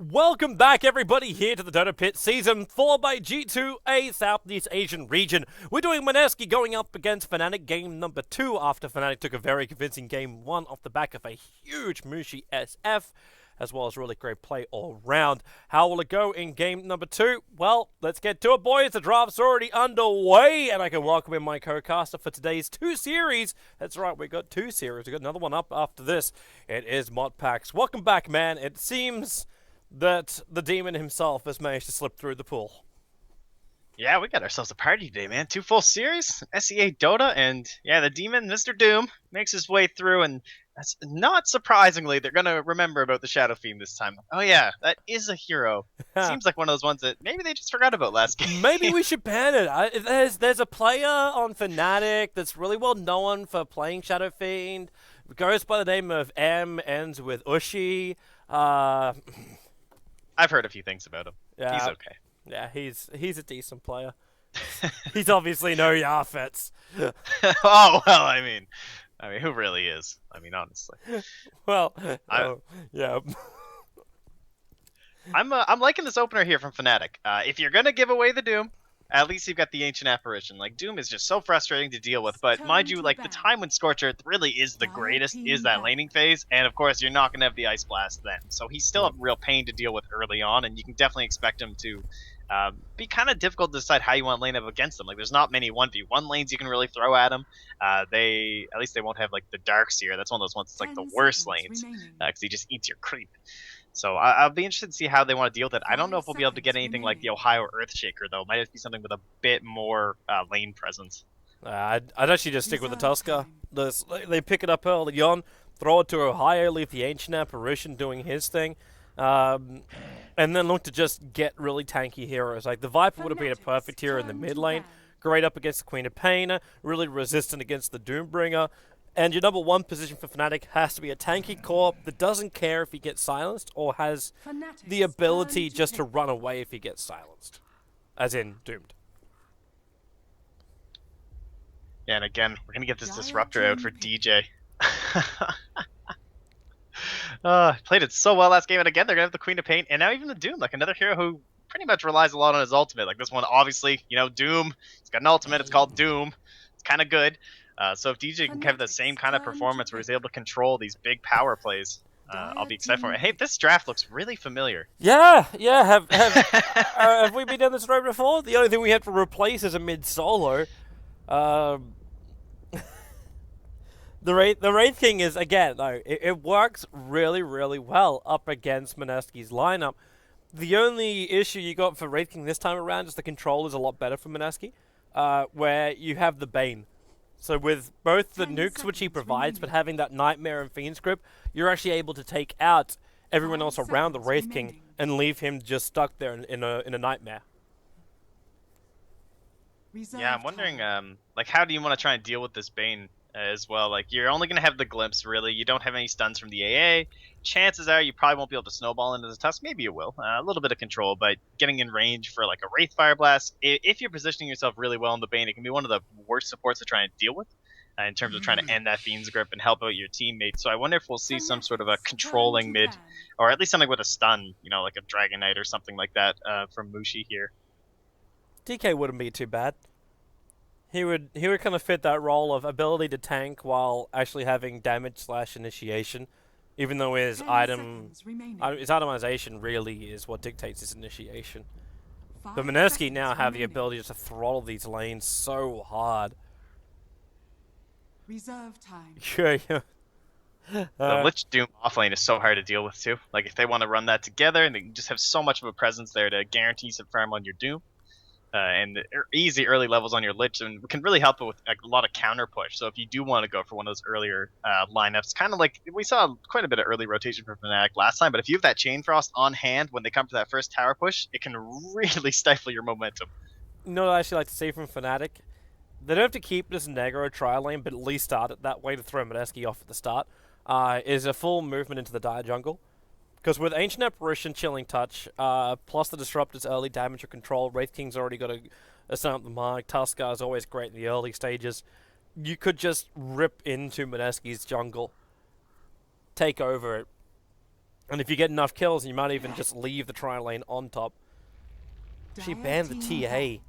Welcome back, everybody, here to the Dota Pit Season 4 by G2A Southeast Asian region. We're doing Mineski going up against Fnatic game number 2 after Fnatic took a very convincing game 1 off the back of a huge Mushi SF, as well as really great play all round. How will it go in game number 2? Well, let's get to it, boys. The draft's already underway, and I can welcome in my co-caster for today's 2 series. That's right, we got 2 series. We got another one up after this. It is Modpax. Welcome back, man. It seems that the demon himself has managed to slip through the pool. Yeah, we got ourselves a party today, man. 2 full series, SEA Dota, and yeah, the demon, Mr. Doom, makes his way through, and that's not surprisingly, they're gonna remember about the Shadow Fiend this time. Oh yeah, that is a hero. Seems like one of those ones that maybe they just forgot about last game. Maybe we should ban it. There's a player on Fnatic that's really well known for playing Shadow Fiend. Goes by the name of M, ends with Ushi. I've heard a few things about him. Yeah, he's okay. Yeah, he's a decent player. He's obviously no Yafets. Oh well, I mean, who really is? I mean, honestly. Well, yeah. I'm liking this opener here from Fnatic. If you're gonna give away the Doom, at least you've got the Ancient Apparition. Like, Doom is just so frustrating to deal with, but mind you, like, the time when Scorch Earth really is the greatest is that laning phase, and of course, you're not going to have the Ice Blast then. So he's still a real pain to deal with early on, and you can definitely expect him to be kind of difficult to decide how you want to lane up against them. Like, there's not many 1v1 lanes you can really throw at him. At least they won't have, like, the Darkseer. That's one of those ones that's, like, the worst lanes, because he just eats your creep. So I'll be interested to see how they want to deal with it. I don't know if we'll be able to get anything like the Ohio Earthshaker, though. It might just be something with a bit more lane presence. I'd actually just stick with the Tusker. They pick it up early on, throw it to Ohio, leave the Ancient Apparition doing his thing, and then look to just get really tanky heroes. Like, the Viper would have been a perfect hero in the mid lane, great up against the Queen of Pain, really resistant against the Doombringer. And your number 1 position for Fnatic has to be a tanky core that doesn't care if he gets silenced or has the ability just to run away if he gets silenced. As in, doomed. Yeah, and again, we're going to get this Disruptor out for DJ. Played it so well last game, and again, they're going to have the Queen of Pain, and now even the Doom, like another hero who pretty much relies a lot on his ultimate. Like this one, obviously, Doom, he's got an ultimate, it's called Doom. It's kind of good. So if DJ can have the same kind of performance where he's able to control these big power plays, I'll be excited for it. Hey, this draft looks really familiar. Yeah. Have we been down this road before? The only thing we had to replace is a mid solo. The Wraith King is, again, though, it works really, really well up against Mineski's lineup. The only issue you got for Wraith King this time around is the control is a lot better for Mineski, where you have the Bane. So with both the nukes which he provides, but having that Nightmare and Fiend's Grip, you're actually able to take out everyone else around the Wraith King and leave him just stuck there in a Nightmare. Yeah, I'm wondering, like, how do you want to try and deal with this Bane as well? Like, you're only going to have the Glimpse, really. You don't have any stuns from the AA. Chances are you probably won't be able to snowball into the Tusk. Maybe you will. A little bit of control, but getting in range for, like, a Wraith Fire Blast, if you're positioning yourself really well in the Bane, it can be one of the worst supports to try and deal with in terms of trying to end that Fiend's Grip and help out your teammates. So I wonder if we'll see some sort of a controlling mid, or at least something with a stun, like a Dragon Knight or something like that from Mushi here. DK wouldn't be too bad. He would kind of fit that role of ability to tank while actually having damage / initiation, even though his itemization really is what dictates his initiation. But Mineski now have the ability to throttle these lanes so hard. Reserve time. Yeah. The Lich Doom offlane is so hard to deal with too. Like if they want to run that together, and they can just have so much of a presence there to guarantee some farm on your Doom. And easy early levels on your Lich, and can really help it with like, a lot of counter push. So if you do want to go for one of those earlier lineups, kind of like we saw quite a bit of early rotation from Fnatic last time, but if you have that Chain Frost on hand when they come for that first tower push, it can really stifle your momentum. You know what I actually like to see from Fnatic? They don't have to keep this Negro trial lane, but at least start it that way to throw Mineski off at the start, is a full movement into the Dire Jungle. Because with Ancient Apparition, Chilling Touch, plus the Disruptor's early damage or control, Wraith King's already got a stun up the mark, Tusker is always great in the early stages. You could just rip into Mineski's jungle, take over it, And if you get enough kills, you might even just leave the tri lane on top. She banned the TA.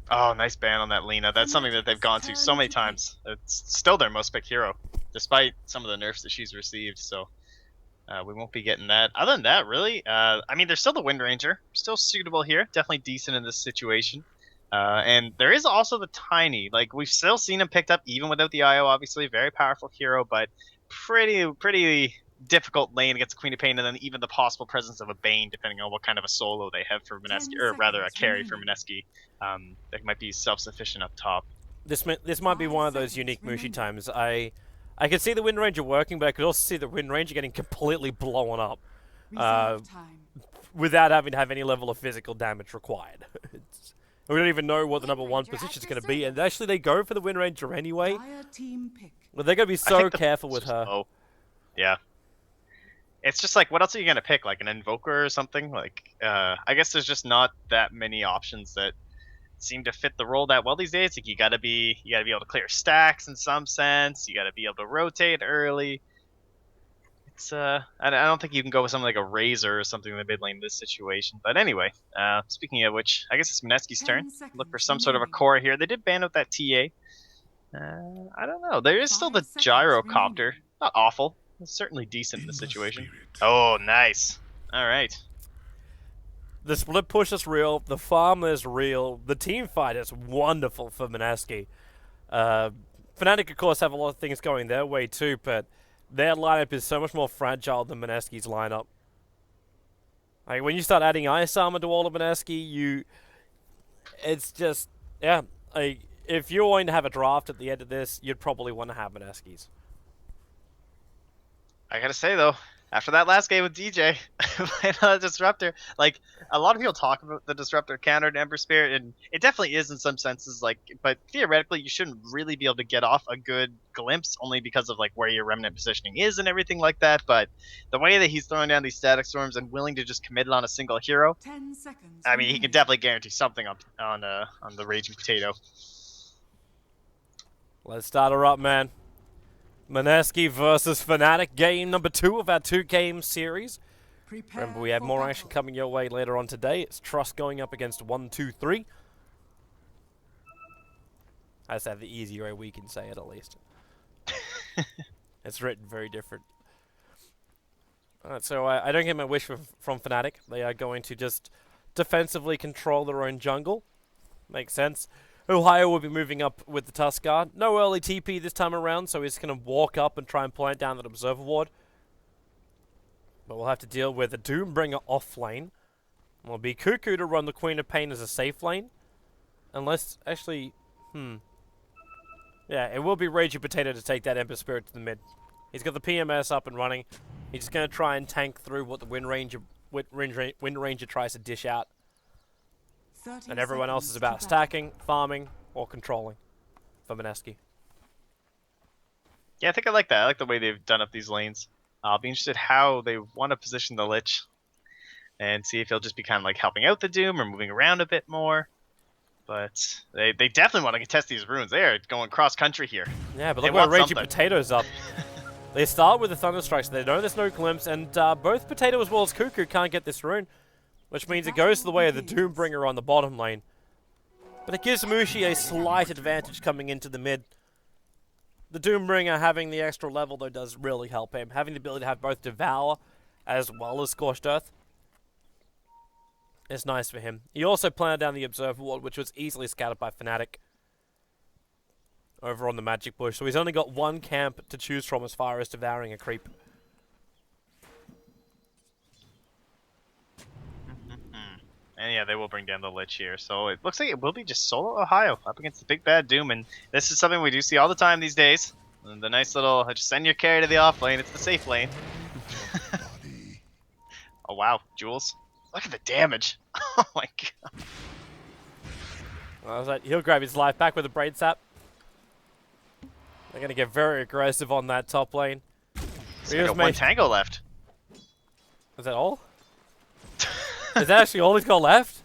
Oh, nice ban on that Lena. That's something that they've gone to so many times. It's still their most picked hero, despite some of the nerfs that she's received. So we won't be getting that. Other than that, really, I mean, there's still the Wind Ranger. Still suitable here. Definitely decent in this situation. And there is also the Tiny. Like, we've still seen him picked up even without the IO, obviously. Very powerful hero, but pretty difficult lane against Queen of Pain, and then even the possible presence of a Bane, depending on what kind of a solo they have for Mineski, or rather a carry for Mineski, that might be self-sufficient up top. This might be one of those unique Mushi times. I could see the Wind Ranger working, but I could also see the Wind Ranger getting completely blown up without having to have any level of physical damage required. We don't even know what the number one position is going to be, and actually they go for the Wind Ranger anyway. Well, they're going to be so careful with her. Oh, yeah. It's just like, what else are you going to pick? Like an Invoker or something? Like, I guess there's just not that many options that seem to fit the role that well these days. Like, you gotta be able to clear stacks in some sense. You gotta be able to rotate early. It's I don't think you can go with something like a Razor or something in the mid lane in this situation. But anyway, speaking of which, I guess it's Mineski's turn. Look for some sort of a core here. They did ban out that TA. I don't know. There is still the Gyrocopter. Not awful. It's certainly decent in this situation. Oh, nice. All right. The split push is real. The farm is real. The team fight is wonderful for Mineski. Fnatic, of course, have a lot of things going their way too, but their lineup is so much more fragile than Mineski's lineup. Like, when you start adding ice armor to all of Mineski, it's just, yeah. Like, if you're going to have a draft at the end of this, you'd probably want to have Mineski's. I gotta say though, after that last game with DJ, the Disruptor, like, a lot of people talk about the Disruptor counter to Ember Spirit, and it definitely is in some senses, like, but theoretically you shouldn't really be able to get off a good glimpse only because of like where your Remnant positioning is and everything like that. But the way that he's throwing down these static storms and willing to just commit it on a single hero, 10 seconds. I mean, he can definitely guarantee something on the Raging Potato. Let's start her up, man. Mineski versus Fnatic, game number 2 of our 2-game series. Remember, we have more action coming your way later on today. It's Trust going up against 1-2-3. I just have the easier way we can say it, at least. It's written very different. Alright, so I don't get my wish from Fnatic. They are going to just defensively control their own jungle. Makes sense. Ohio will be moving up with the Tuskar. No early TP this time around, so he's going to walk up and try and plant down that Observer Ward. But we'll have to deal with the Doombringer off lane. It'll be Cuckoo to run the Queen of Pain as a safe lane. Unless, actually, yeah, it will be Raging Potato to take that Ember Spirit to the mid. He's got the PMS up and running. He's just going to try and tank through what the Wind Ranger tries to dish out. And everyone else is about stacking, farming, or controlling for Mineski. Yeah, I think I like that. I like the way they've done up these lanes. I'll be interested how they want to position the Lich and see if he'll just be kind of like helping out the Doom or moving around a bit more. But they definitely want to contest these runes. They are going cross-country here. Yeah, but look where Raging Potato's up. They start with the Thunderstrikes. They know there's no glimpse, and both Potato as well as Cuckoo can't get this rune. Which means it goes to the way of the Doombringer on the bottom lane. But it gives Mushi a slight advantage coming into the mid. The Doombringer having the extra level, though, does really help him. Having the ability to have both Devour as well as Scorched Earth is nice for him. He also planted down the Observer Ward, which was easily scattered by Fnatic over on the Magic Bush. So he's only got one camp to choose from as far as devouring a creep. And yeah, they will bring down the Lich here. So it looks like it will be just solo Ohio up against the big bad Doom. And this is something we do see all the time these days. And the nice little, just send your carry to the off lane. It's the safe lane. Oh, wow. Jules. Look at the damage. Oh, my God. Well, he'll grab his life back with a Braid Sap. They're going to get very aggressive on that top lane. He's got one Tango left. Is that all? Is that actually all he's got left?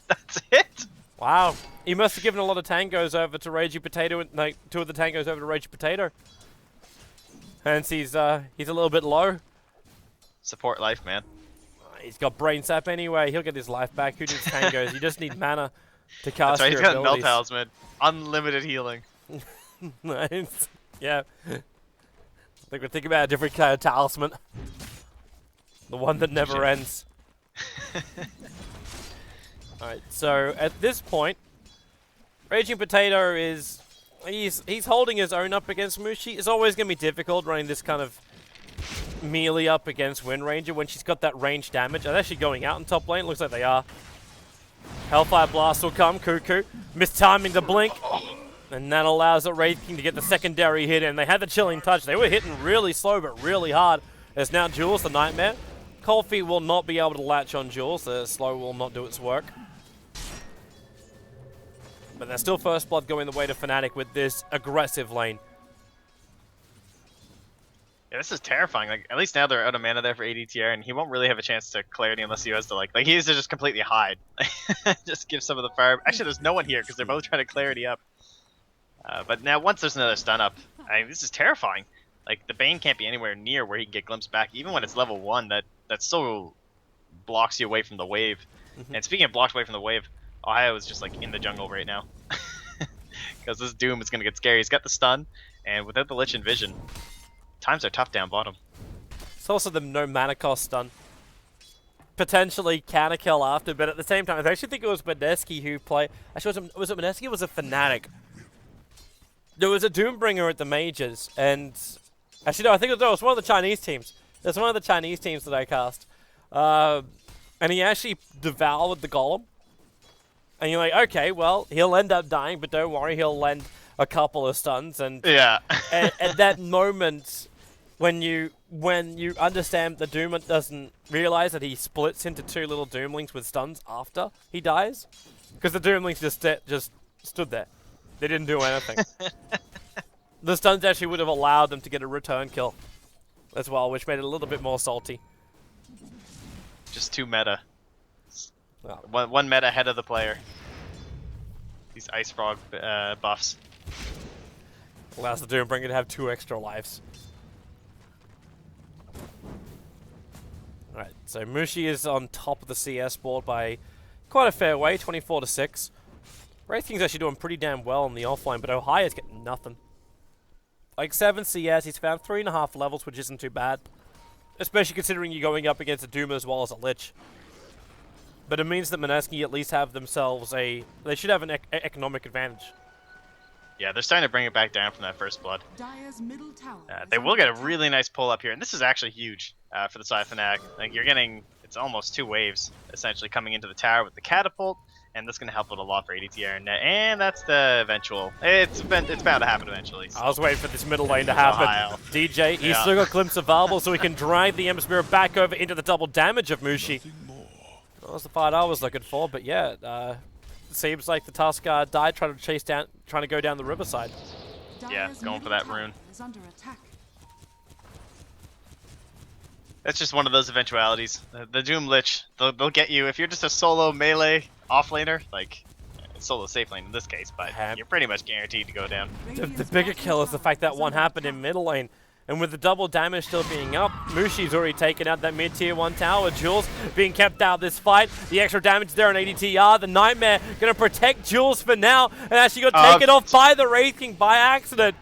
That's it? Wow. He must have given a lot of tangos over to Raging Potato, and like 2 of the tangos over to Raging Potato. Hence he's a little bit low. Support life, man. He's got Brain Sap anyway. He'll get his life back. Who needs tangos? You just need mana to cast That's right, your he's got Melt abilities. Talisman. Unlimited healing. Nice. Yeah. I think we're thinking about a different kind of talisman. The one that never ends. Alright, so at this point, Raging Potato is... He's holding his own up against Mushi. It's always going to be difficult running this kind of melee up against Wind Ranger when she's got that range damage. They're actually going out in top lane. Looks like they are. Hellfire Blast will come. Cuckoo mistiming the blink. And that allows the Wraith King to get the secondary hit in. They had the Chilling Touch. They were hitting really slow but really hard. There's now Jules, the Nightmare. Cold Feet will not be able to latch on Jules. The slow will not do its work. But there's still First Blood going the way to Fnatic with this aggressive lane. Yeah, this is terrifying. Like, at least now they're out of mana there for ADTR, and he won't really have a chance to clarity unless he has to, like he has to just completely hide. Just give some of the fire. Actually, there's no one here because they're both trying to clarity up. But now, once there's another stun up, I mean, this is terrifying. Like, the Bane can't be anywhere near where he can get glimpsed back. Even when it's level 1, that still blocks you away from the wave. And speaking of blocked away from the wave, Ohio is just, like, in the jungle right now. Because this Doom is going to get scary. He's got the stun, and without the Lich and Vision, times are tough down bottom. It's also the no mana cost stun. Potentially counter kill after, but at the same time, I actually think it was Mineski who played... Actually, was it Mineski or was it Fnatic? There was a Doombringer at the Majors, and... Actually, no, I think it was one of the Chinese teams. It was one of the Chinese teams that I cast. And he actually devoured the Golem. And you're like, okay, well, he'll end up dying, but don't worry, he'll land a couple of stuns. And yeah. at that moment, when you understand the Doom doesn't realize that he splits into two little Doomlings with stuns after he dies, because the Doomlings just stood there. They didn't do anything. The stuns actually would have allowed them to get a return kill as well, which made it a little bit more salty. Just too meta. Oh. One meta ahead of the player. These Ice Frog buffs. Allows the Doombringer to have 2 extra lives. Alright, so Mushi is on top of the CS board by quite a fair way, 24-6. Wraith King's actually doing pretty damn well on the offline, but Ohio's getting nothing. Like 7 CS, he's found 3.5 levels, which isn't too bad. Especially considering you're going up against a Doom as well as a Lich. But it means that Mineski at least have themselves they should have an economic advantage. Yeah, they're starting to bring it back down from that First Blood. They will get a really nice pull up here, and this is actually huge for the side of Fnatic. Like, you're getting, it's almost 2 waves, essentially, coming into the tower with the catapult, and that's going to help out a lot for ADTR. And that's the eventual. It's bound to happen eventually. So. I was waiting for this middle lane to happen. Ohio. DJ, he's still got Glimpse of Varble, so he can drive the Ember Spirit back over into the double damage of Mushi. That was the part I was looking for, but yeah, seems like the Tuskar died trying to go down the riverside. Yeah, going for that rune. That's just one of those eventualities. The Doom Lich, they'll get you if you're just a solo melee offlaner, like solo safe lane in this case, but you're pretty much guaranteed to go down. The bigger kill is the fact that one happened in middle lane. And with the double damage still being up, Mushi's already taken out that mid-tier 1 tower. Jules being kept out of this fight. The extra damage there on ADTR. The Nightmare going to protect Jules for now. And actually got taken off by the Wraith King by accident.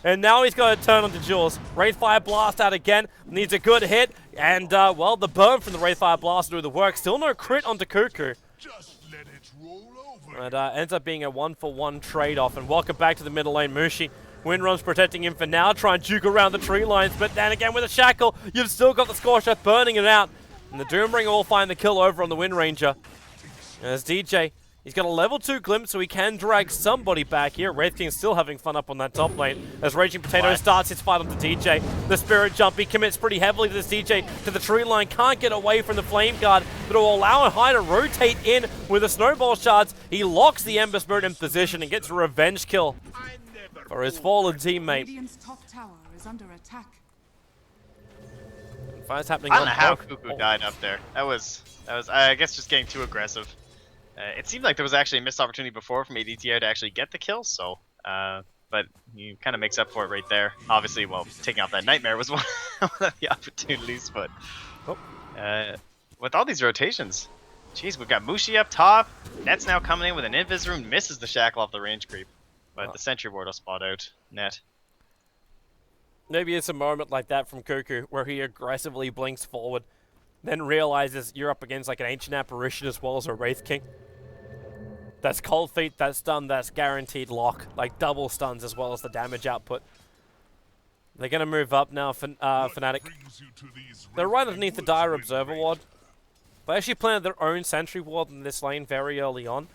And now he's got to turn onto Jules. Wraithfire Blast out again. Needs a good hit. And, well, the burn from the Wraithfire Blast will do the work. Still no crit onto Cuckoo. Just let it roll over. And ends up being a 1-for-1 trade-off. And welcome back to the middle lane, Mushi. Windrun's protecting him for now, try and juke around the tree lines, but then again with a shackle, you've still got the Scorcher burning it out. And the Doombringer will find the kill over on the Wind Ranger. There's DJ. He's got a level 2 glimpse, so he can drag somebody back here. Wraith King's still having fun up on that top lane. As Raging Potato starts his fight onto DJ. The Spirit Jump, he commits pretty heavily to this DJ, to the tree line. Can't get away from the Flame Guard, but it will allow Ohio to rotate in with the Snowball Shards. He locks the Ember Spirit in position and gets a revenge kill for his fallen teammate. Top tower is under attack. Fire's happening. I don't know how Cuckoo died up there. That was I guess just getting too aggressive. It seemed like there was actually a missed opportunity before from ADTR to actually get the kill, so but he kind of makes up for it right there. Obviously, well, taking out that Nightmare was one of the opportunities, but With all these rotations. Jeez, we've got Mushi up top. Net's now coming in with an invis rune, misses the shackle off the range creep. But the sentry ward will spot out Net. Maybe it's a moment like that from Cuckoo where he aggressively blinks forward, then realizes you're up against like an Ancient Apparition as well as a Wraith King. That's Cold Feet, that's stun, that's guaranteed lock. Like double stuns as well as the damage output. They're going to move up now, Fnatic. They're right underneath the Dire Observer ward. They actually planted their own sentry ward in this lane very early on.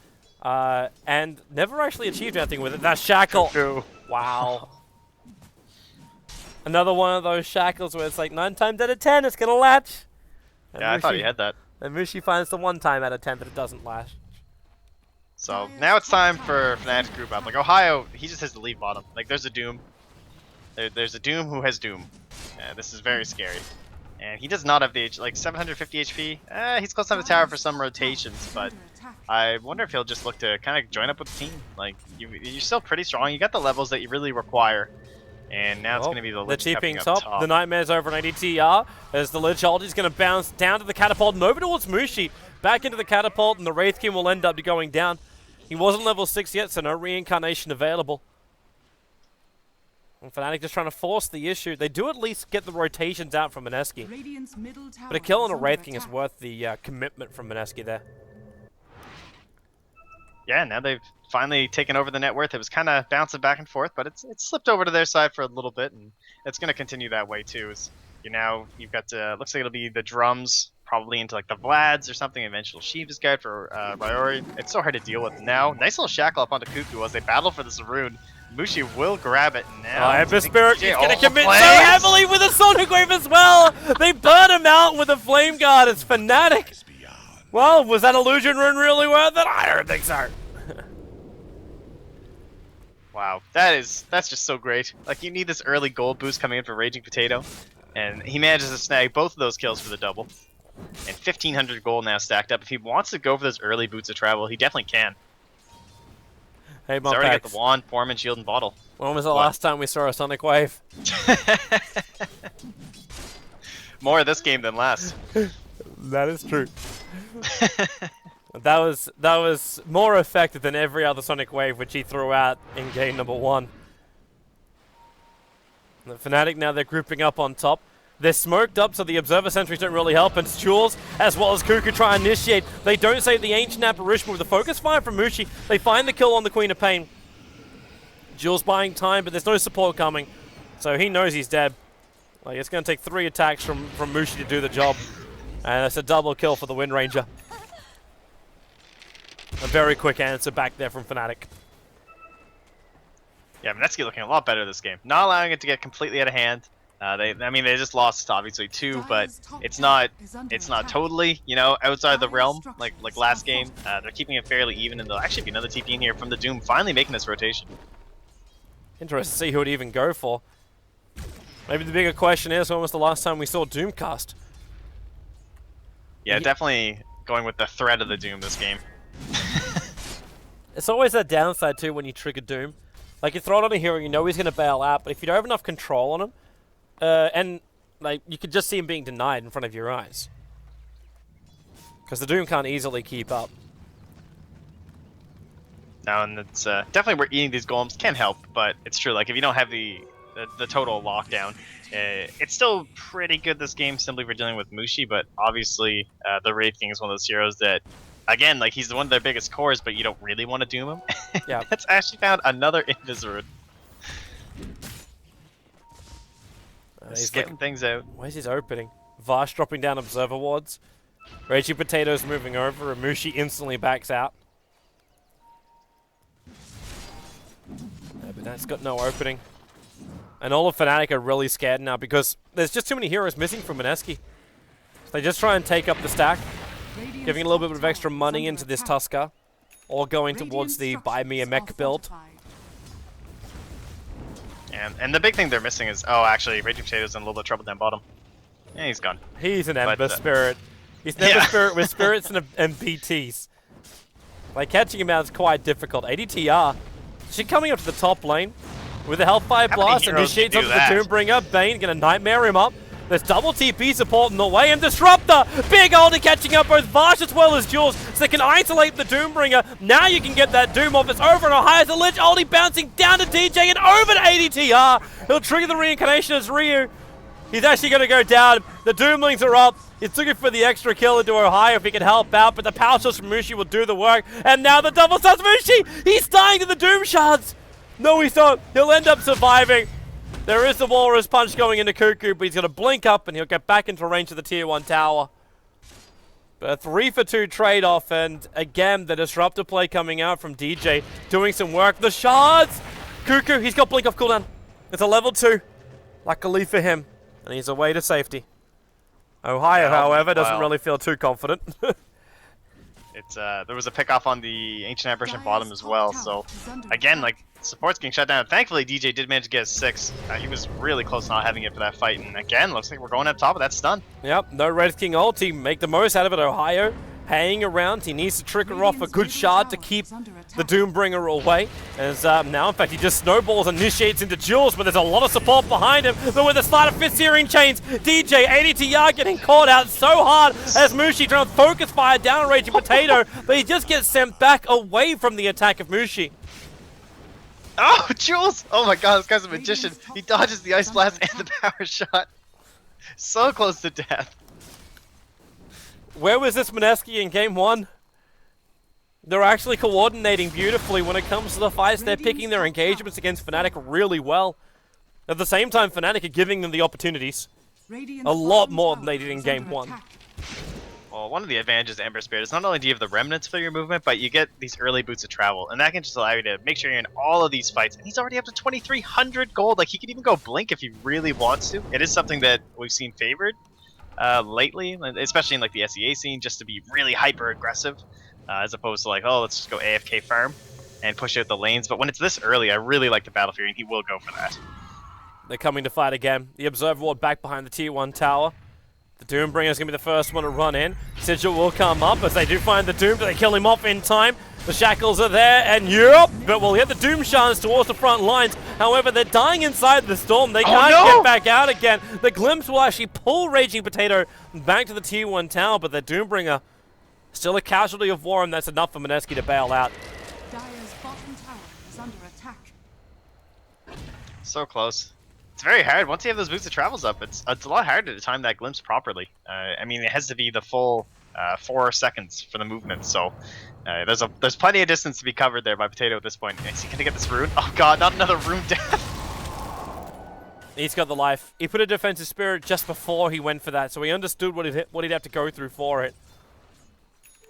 And never actually achieved anything with it. That shackle! Wow. Another one of those shackles where it's like 9 times out of 10 it's going to latch. And Yeah, I thought he had that. And Mushi finds the 1 time out of 10 that it doesn't latch. So now it's time for Fnatic to group up. Like Ohio, he just has to leave bottom. Like there's a Doom. There's a Doom who has Doom. This is very scary. And he does not have the like 750 HP. He's close to the tower for some rotations, but I wonder if he'll just look to kind of join up with the team. Like you're still pretty strong. You got the levels that you really require. And now it's going to be the Lich TPing up top. The Nightmare's over an ADTR as the Lich ult is going to bounce down to the catapult and over towards Mushi. Back into the catapult, and the Wraith King will end up going down. He wasn't level 6 yet, so no reincarnation available. And Fnatic just trying to force the issue. They do at least get the rotations out from Mineski. But a kill on a Wraith King is worth the commitment from Mineski there. Yeah, now they've finally taken over the net worth. It was kind of bouncing back and forth, but it's slipped over to their side for a little bit, and it's going to continue that way too. You've got looks like it'll be the drums probably into like the Vlads or something. Eventual Shiva's guard for Ryori. It's so hard to deal with now. Nice little shackle up onto Cuckoo as they battle for this rune. Mushi will grab it now. Ember Spirit is going to commit so heavily with a Sonic Wave as well. They burn him out with a Flame Guard. It's Fnatic. Well, was that illusion rune really worth it? I don't think so. Wow, that's just so great. Like you need this early gold boost coming in for Raging Potato, and he manages to snag both of those kills for the double. And 1,500 gold now stacked up. If he wants to go for those early boots of travel, he definitely can. Hey, He's already got the wand, Foreman, shield, and bottle. When was the last time we saw a Sonic Wave? More of this game than last. That is true. That was more effective than every other Sonic Wave which he threw out in game number 1. The Fnatic now, they're grouping up on top. They're smoked up, so the Observer Sentries don't really help, and Jules, as well as Cuckoo, try and initiate. They don't save the Ancient Apparition with the focus fire from Mushi. They find the kill on the Queen of Pain. Jules buying time, but there's no support coming, so he knows he's dead. Like, it's going to take 3 attacks from Mushi to do the job, and it's a double kill for the Wind Ranger. A very quick answer back there from Fnatic. Yeah, Mineski looking a lot better this game. Not allowing it to get completely out of hand. They just lost obviously 2, but it's not totally, outside the realm like last game. They're keeping it fairly even, and there'll actually be another TP in here from the Doom, finally making this rotation. Interesting to see who would even go for. Maybe the bigger question is, when was the last time we saw Doom cast? Yeah, definitely going with the threat of the Doom this game. It's always that downside too when you trigger Doom. Like, you throw it on a hero, you know he's going to bail out, but if you don't have enough control on him, and like you could just see him being denied in front of your eyes. Because the Doom can't easily keep up. No, and it's definitely where eating these golems can help, but it's true. Like if you don't have the total lockdown, it's still pretty good this game simply for dealing with Mushi. But obviously, the Wraith King is one of those heroes that, again, like he's one of their biggest cores, but you don't really want to doom him. Yeah, that's actually found another Invis rune. He's getting things out. Where's his opening? Vash dropping down Observer wards. Raging Potatoes moving over, and Mushi instantly backs out. But that's got no opening. And all of Fnatic are really scared now because there's just too many heroes missing from Mineski. So they just try and take up the stack, giving a little bit of extra money into this Tusker, or going towards the buy me a mech build. And the big thing they're missing is, actually, Raging Potato's in a little bit of trouble down bottom. Yeah, he's gone. He's an Ember Spirit. He's an Ember Spirit with spirits and BTs. Like, catching him out is quite difficult. ADTR, she coming up to the top lane with a Hellfire Blast, initiates onto the Doombringer. Bane gonna Nightmare him up. There's double TP support in the way, and Disruptor! Big ulti catching up both Vash as well as Jules, so they can isolate the Doombringer. Now you can get that Doom off. It's over and high as the Lich ulti bouncing down to DJ and over to ADTR. He'll trigger the reincarnation as Ryu. He's actually going to go down. The Doomlings are up. He's looking for the extra kill into Ohio if he can help out, but the power source from Mushi will do the work. And now the double stuns Mushi! He's dying to the Doom Shards! No, he's not. He'll end up surviving. There is the Walrus Punch going into Cuckoo, but he's going to blink up and he'll get back into range of the Tier 1 tower. But a 3-for-2 trade-off, and again, the Disruptor play coming out from DJ, doing some work. The Shards! Cuckoo, he's got blink off cooldown. It's a level 2. Luckily for him. And he's away to safety. Ohio, however, doesn't really feel too confident. It's there was a pick off on the Ancient Apparition bottom as well, so again, like, support's getting shut down. Thankfully, DJ did manage to get a 6. He was really close to not having it for that fight, and again, looks like we're going up top of that stun. Yep, no Red King ulti. Make the most out of it, Ohio. Hanging around, he needs to trigger off a good shard to keep the Doombringer away. As now, in fact, he just snowballs and initiates into Jules, but there's a lot of support behind him. But with the Slider Fist Searing Chains, DJ, ADTR getting caught out so hard as Mushi trying to focus fire down Raging Potato, but he just gets sent back away from the attack of Mushi. Oh, Jules! Oh my god, this guy's a magician. He dodges the Ice Blast and the power shot. So close to death. Where was this Mineski in game 1? They're actually coordinating beautifully when it comes to the fights. They're picking their engagements against Fnatic really well. At the same time, Fnatic are giving them the opportunities. A lot more than they did in game 1. Well, one of the advantages of Ember Spirit is not only do you have the remnants for your movement, but you get these early boots of travel, and that can just allow you to make sure you're in all of these fights. And he's already up to 2,300 gold. Like, he could even go Blink if he really wants to. It is something that we've seen favored lately, especially in like the SEA scene, just to be really hyper aggressive, as opposed to like, oh, let's just go AFK farm and push out the lanes. But when it's this early, I really like the Battle Fury, and he will go for that. They're coming to fight again. The Observer Ward back behind the Tier 1 tower. The Doombringer is going to be the first one to run in. Sigil will come up as they do find the Doom, but they kill him off in time. The Shackles are there, and yep, but we'll hit the Doom Shards towards the front lines. However, they're dying inside the Storm. They can't get back out again. The Glimpse will actually pull Raging Potato back to the Tier 1 tower, but the Doombringer still a casualty of war, and that's enough for Mineski to bail out. Dire's bottom tower is under attack. So close. It's very hard. Once you have those boots of travels up, it's a lot harder to time that glimpse properly. I mean, it has to be the full 4 seconds for the movement, so there's plenty of distance to be covered there by Potato at this point. Is he gonna get this rune? Oh god, not another rune death! He's got the life. He put a defensive spirit just before he went for that, so he understood what he'd have to go through for it.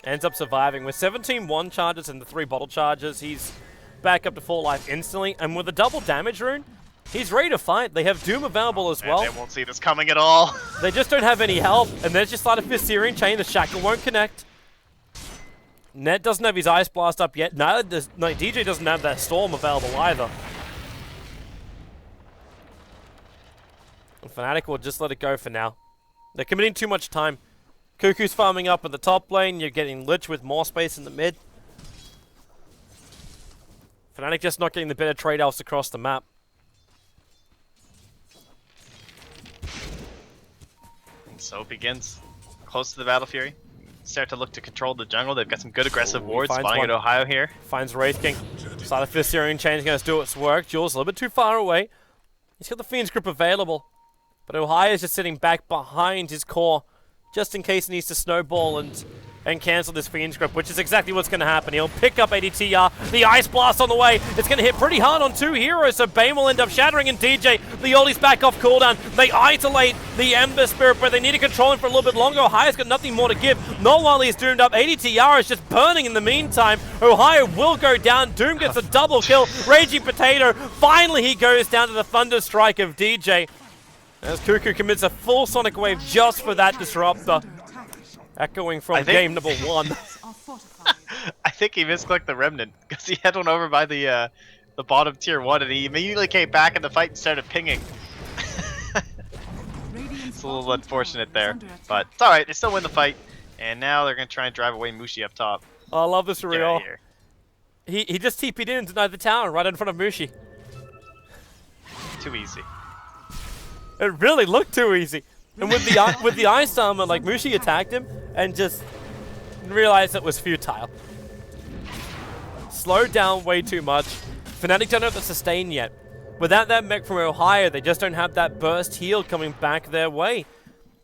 Ends up surviving. With 17 1 charges and the 3 bottle charges, he's back up to full life instantly, and with a double damage rune, he's ready to fight. They have Doom available as well. They won't see this coming at all. They just don't have any help, and there's just like a Fist Searing Chain. The Shackle won't connect. Net doesn't have his Ice Blast up yet. Neither does DJ doesn't have that Storm available either. And Fnatic will just let it go for now. They're committing too much time. Cuckoo's farming up in the top lane. You're getting Lich with more space in the mid. Fnatic just not getting the better trade-offs across the map. And so it begins. Close to the Battle Fury. Start to look to control the jungle. They've got some good aggressive wards spawning at Ohio here. Finds Wraith King. Side of Fist Searing Chain is going to do its work. Jules a little bit too far away. He's got the Fiend's Grip available. But Ohio is just sitting back behind his core, just in case he needs to snowball and cancel this Fiend's Grip, which is exactly what's going to happen. He'll pick up ADTR. The Ice Blast on the way. It's going to hit pretty hard on 2 heroes, so Bane will end up shattering, and DJ, the Ollie's back off cooldown. They isolate the Ember Spirit, but they need to control him for a little bit longer. Ohio's got nothing more to give. Not while he's doomed up. ADTR is just burning in the meantime. Ohio will go down. Doom gets a double kill. Raging Potato, finally he goes down to the Thunder Strike of DJ. As Cuckoo commits a full Sonic Wave just for that Disruptor. Echoing from game number 1. I think he misclicked the Remnant, because he had one over by the bottom tier 1, and he immediately came back in the fight and started pinging. It's a little unfortunate there, but it's alright, they still win the fight, and now they're going to try and drive away Mushi up top. Oh, I love this real. He just TP'd in and denied the tower right in front of Mushi. Too easy. It really looked too easy. And with the ice armor, like Mushi attacked him and just realized it was futile. Slowed down way too much. Fnatic don't have the sustain yet. Without that mech from Ohio, they just don't have that burst heal coming back their way.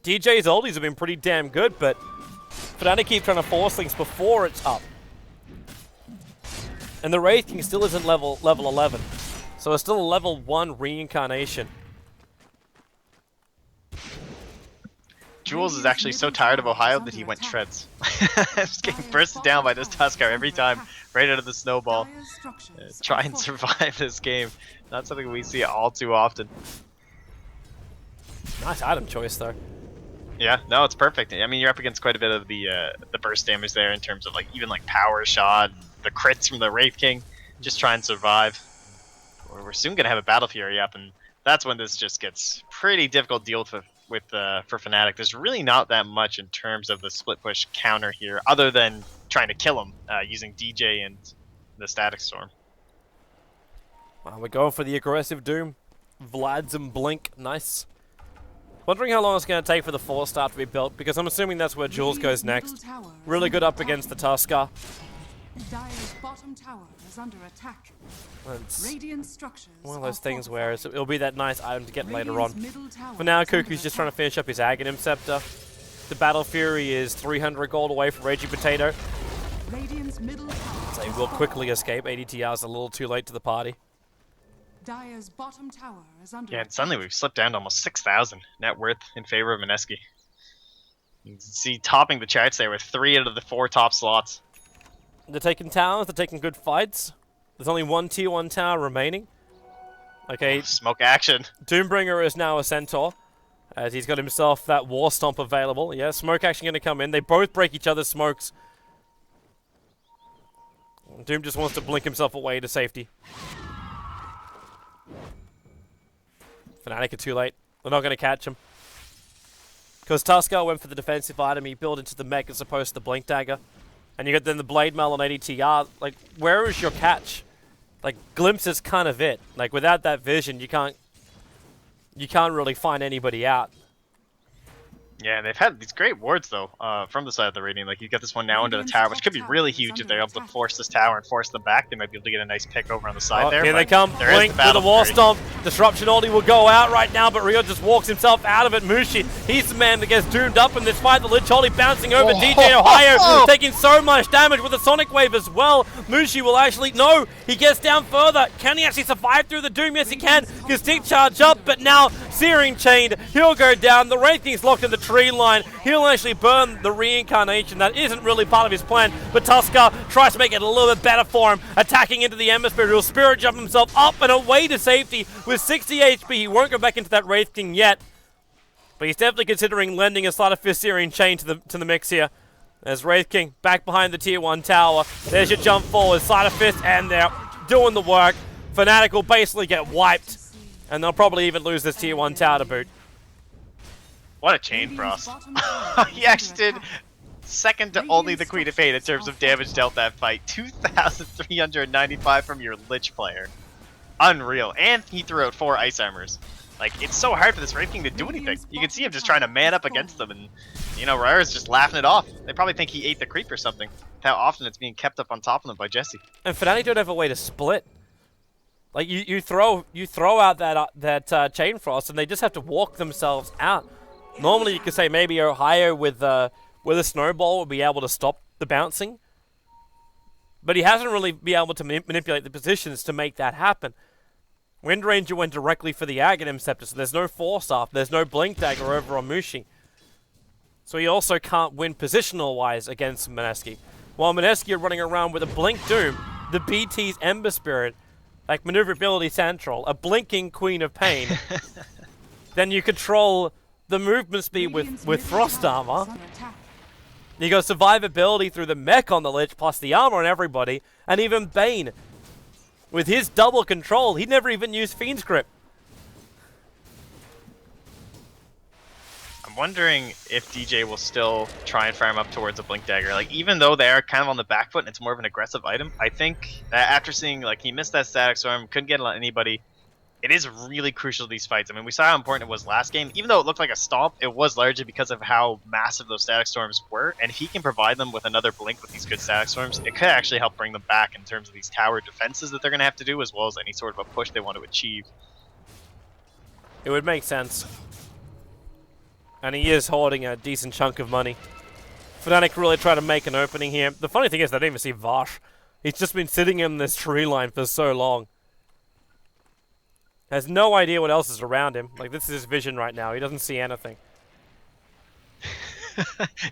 DJ's oldies have been pretty damn good, but Fnatic keep trying to force things before it's up. And the Wraith King still isn't level 11. So it's still a level 1 reincarnation. Jules is actually so tired of Ohio that he went shreds. Just getting bursted down by this Tuskar every time, right out of the snowball. Try and survive this game. Not something we see all too often. Nice item choice, though. Yeah, no, it's perfect. I mean, you're up against quite a bit of the burst damage there in terms of like even like power shot, the crits from the Wraith King. Just try and survive. We're soon gonna have a Battle Fury up, and that's when this just gets pretty difficult to deal with for Fnatic. There's really not that much in terms of the split push counter here, other than trying to kill him using DJ and the Static Storm. We're going for the aggressive Doom. Vlad's and Blink, nice. Wondering how long it's going to take for the 4-star to be built, because I'm assuming that's where Jules goes next. Really good up against the Tuskar. Dire's bottom tower is under attack. It's Radiant structures one of those are things where it'll be that nice item to get later on. Radiant's middle tower For now, is under Kuku's just trying to attack. finish up his Aghanim Scepter. The Battle Fury is 300 gold away from Raging Potato. Radiant's middle tower So he is will falling. quickly escape. ADTR is a little too late to the party. Dire's bottom tower is under Yeah, and attack. suddenly we've slipped down to almost 6,000 net worth in favor of Mineski. You can see topping the charts there with 3 out of the 4 top slots. They're taking towers, they're taking good fights. There's only one tier 1 tower remaining. Okay, Smoke action. Doombringer is now a Centaur, as he's got himself that War Stomp available. Yeah, Smoke action going to come in. They both break each other's smokes. Doom just wants to blink himself away to safety. Fnatic are too late. They're not going to catch him. Because Tuskar went for the defensive item, he built into the mech as opposed to the Blink Dagger. And you get then the Blade Mail on ADTR. Like, where is your catch? Like, Glimpse is kind of it. Like, without that vision, you can't really find anybody out. Yeah, they've had these great wards, though, from the side of the Radiant. Like, you get this one now into the tower, which could be really huge if they're able to force this tower and force them back. They might be able to get a nice pick over on the side there. Here they but come. there is Blink the with the Battle War Fury. Stomp. Disruption ulti will go out right now, but Rio just walks himself out of it. Mushi, he's the man that gets doomed up in this fight. The Lich Ulti bouncing over DJ Ohio, taking so much damage with the Sonic Wave as well. Mushi will actually, no, he gets down further. Can he actually survive through the Doom? Yes, he can. Can Stick charge up, but now Searing Chained. He'll go down. The Wraith King's locked in the tree line. He'll actually burn the reincarnation. That isn't really part of his plan, but Tuskar tries to make it a little bit better for him, attacking into the Ember Spirit. He'll Spirit Jump himself up and away to safety with 60 HP. He won't go back into that Wraith King yet, but he's definitely considering lending a Sleight of Fist Searing Chain to the mix here. There's Wraith King back behind the tier 1 tower. There's your jump forward, Sleight of Fist, and they're doing the work. Fnatic will basically get wiped, and they'll probably even lose this tier 1 tower to boot. What a chain frost. He actually did second to only the Queen of Pain in terms of damage dealt that fight. 2,395 from your Lich player. Unreal. And he threw out 4 ice armors. Like, it's so hard for this Wraith King to do anything. You can see him just trying to man up against them, and, you know, Rare's just laughing it off. They probably think he ate the creep or something. How often it's being kept up on top of them by Jesse. And Fnatic don't have a way to split. Like, you throw out that chain frost, and they just have to walk themselves out. Normally, you could say maybe Ohio with a snowball would be able to stop the bouncing, but he hasn't really been able to manipulate the positions to make that happen. Wind Ranger went directly for the Aghanim Scepter, so there's no Force Up, there's no Blink Dagger over on Mushi. So he also can't win positional-wise against Mineski. While Mineski are running around with a Blink Doom, the BT's Ember Spirit, like Maneuverability Central, a blinking Queen of Pain, then you control the movement speed with Frost Armor. You got survivability through the mech on the Lich, plus the armor on everybody, and even Bane. With his double control, he never even used Fiend's Grip. I'm wondering if DJ will still try and farm up towards a Blink Dagger. Like, even though they are kind of on the back foot and it's more of an aggressive item, I think that after seeing, like, he missed that Static Storm, couldn't get anybody, it is really crucial to these fights. I mean, we saw how important it was last game. Even though it looked like a stomp, it was largely because of how massive those static storms were. And if he can provide them with another blink with these good static storms, it could actually help bring them back in terms of these tower defenses that they're going to have to do, as well as any sort of a push they want to achieve. It would make sense. And he is hoarding a decent chunk of money. Fnatic really try to make an opening here. The funny thing is, they didn't even see Vosh. He's just been sitting in this tree line for so long. Has no idea what else is around him. Like, this is his vision right now. He doesn't see anything.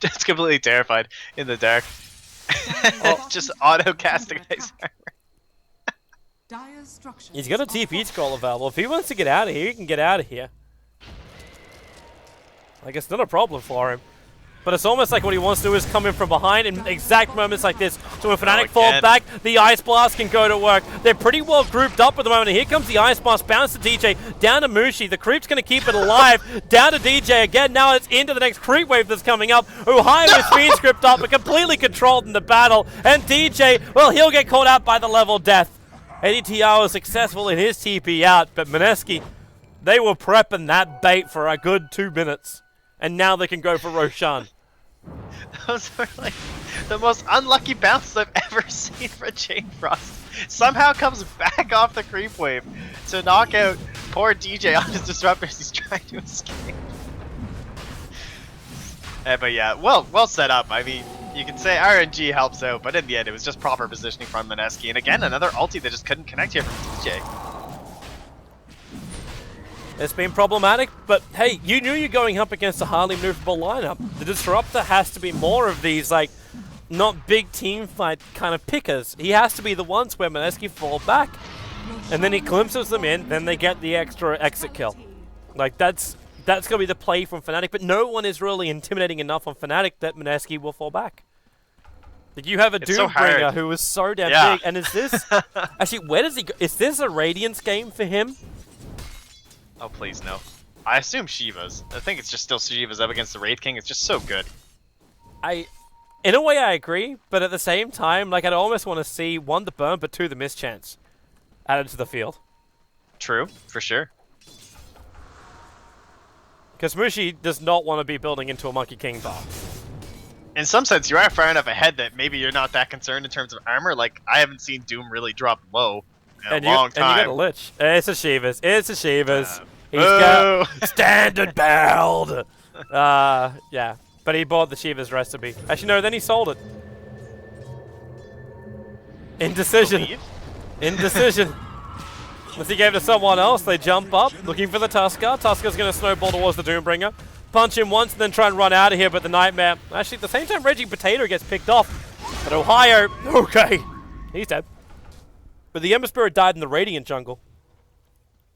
Just completely terrified in the dark. Just auto-casting ice armor. He's got a TP scroll available. If he wants to get out of here, he can get out of here. Like, it's not a problem for him. But it's almost like what he wants to do is come in from behind in exact moments like this. So when Fnatic fall back, the Ice Blast can go to work. They're pretty well grouped up at the moment. And here comes the Ice Blast, bounce to DJ, down to Mushi. The creep's going to keep it alive. Down to DJ again. Now it's into the next creep wave that's coming up. Uhai with speed script up, but completely controlled in the battle. And DJ, well, he'll get caught out by the level death. ADTR was successful in his TP out, but Mineski, they were prepping that bait for a good 2 minutes. And now they can go for Roshan. Those are like the most unlucky bounces I've ever seen for Chain Frost. Somehow comes back off the creep wave to knock out poor DJ on his disruptors. He's trying to escape. But yeah, well set up. I mean, you can say RNG helps out, but in the end, it was just proper positioning from Mineski. And again, another ulti that just couldn't connect here from DJ. It's been problematic, but hey, you knew you're going up against a highly maneuverable lineup. The Disruptor has to be more of these, like, not big team fight kind of pickers. He has to be the ones where Mineski fall back, and then he glimpses them in, then they get the extra exit kill. Like, that's going to be the play from Fnatic, but no one is really intimidating enough on Fnatic that Mineski will fall back. Like, you have a Doombringer who is so damn big, and is this... Actually, where does he go? Is this a Radiance game for him? Oh, please, no. I assume Shiva's. I think it's just still Shiva's up against the Wraith King. It's just so good. In a way, I agree, but at the same time, like, I'd almost want to see, 1, the burn, but 2, the mischance added to the field. True, for sure. Because Mushi does not want to be building into a Monkey King bar. In some sense, you are far enough ahead that maybe you're not that concerned in terms of armor. Like, I haven't seen Doom really drop low in a long time. And you got a Lich. It's a Shivas. It's a Shivas. He's got standard build. Yeah. But he bought the Shivas recipe. Actually, no, then he sold it. Indecision. Indecision. Unless he gave it to someone else, they jump up, looking for the Tusker. Tusker's going to snowball towards the Doombringer. Punch him once and then try and run out of here, but the Nightmare... Actually, at the same time, Raging Potato gets picked off. But Ohio... Okay. He's dead. But the Ember Spirit died in the Radiant jungle.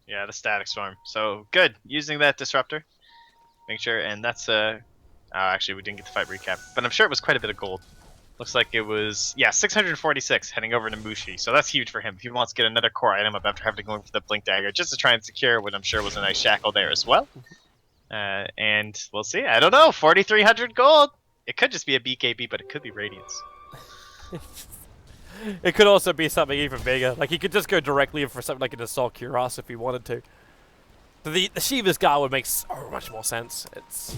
Yeah, the Static Storm. So, good. Using that Disruptor. Make sure, and that's... actually, we didn't get the fight recap. But I'm sure it was quite a bit of gold. Looks like it was, yeah, 646 heading over to Mushi. So that's huge for him. If he wants to get another core item up after having to go for the Blink Dagger, just to try and secure what I'm sure was a nice shackle there as well. And we'll see. I don't know. 4,300 gold. It could just be a BKB, but it could be Radiance. It could also be something even bigger. Like, he could just go directly for something like an Assault Cuirass if he wanted to. But the Shiva's Guard would make so much more sense. It's...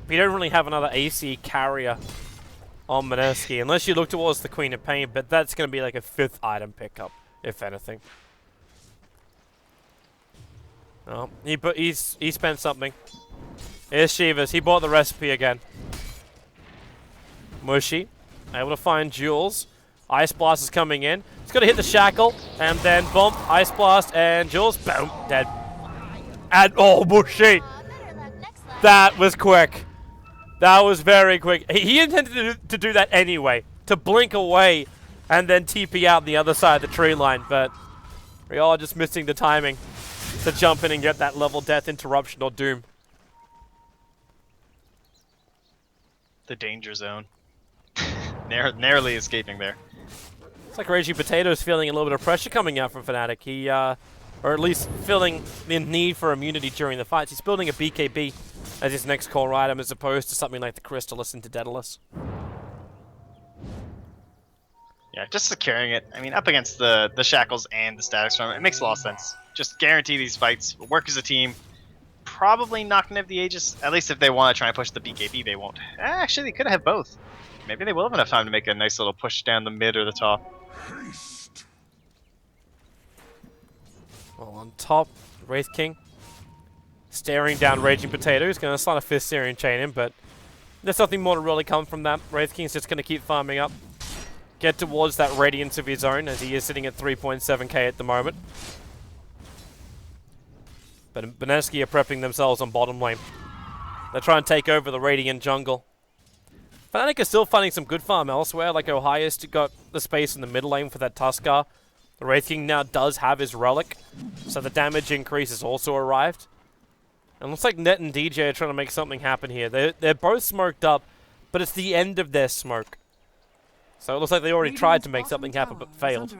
We don't really have another AC carrier on Mineski, unless you look towards the Queen of Pain, but that's going to be like a 5th item pickup, if anything. Oh, he spent something. Here's Shivas. He bought the recipe again. Mushi, able to find Jules. Ice Blast is coming in. He's got to hit the Shackle, and then boom, Ice Blast, and Jules, boom, dead. And, oh, Mushi! That was quick. That was very quick. He intended to do that anyway, to blink away and then TP out the other side of the tree line, but we are just missing the timing to jump in and get that level death interruption or doom. The danger zone. Narrowly escaping there. It's like Raging Potato's feeling a little bit of pressure coming out from Fnatic. He, or at least feeling the need for immunity during the fights. He's building a BKB as his next core item, as opposed to something like the Crystallis into Daedalus. Yeah, just securing it. I mean, up against the Shackles and the Static Storm, it makes a lot of sense. Just guarantee these fights, work as a team. Probably not going to have the Aegis. At least if they want to try and push the BKB, they won't. Actually, they could have both. Maybe they will have enough time to make a nice little push down the mid or the top. Haste. Well, on top, Wraith King staring down Raging Potato. He's going to start a fifth Syrian chain in, but there's nothing more to really come from that. Wraith King's just going to keep farming up. Get towards that Radiance of his own, as he is sitting at 3.7k at the moment. But Mineski are prepping themselves on bottom lane. They're trying to take over the Radiant jungle. Fnatic are still finding some good farm elsewhere, like Ohio's got the space in the middle lane for that Tuskar. The Wraith King now does have his Relic, so the damage increase has also arrived. And looks like Net and DJ are trying to make something happen here. They're both smoked up, but it's the end of their smoke. So it looks like they already tried to make something happen, but failed.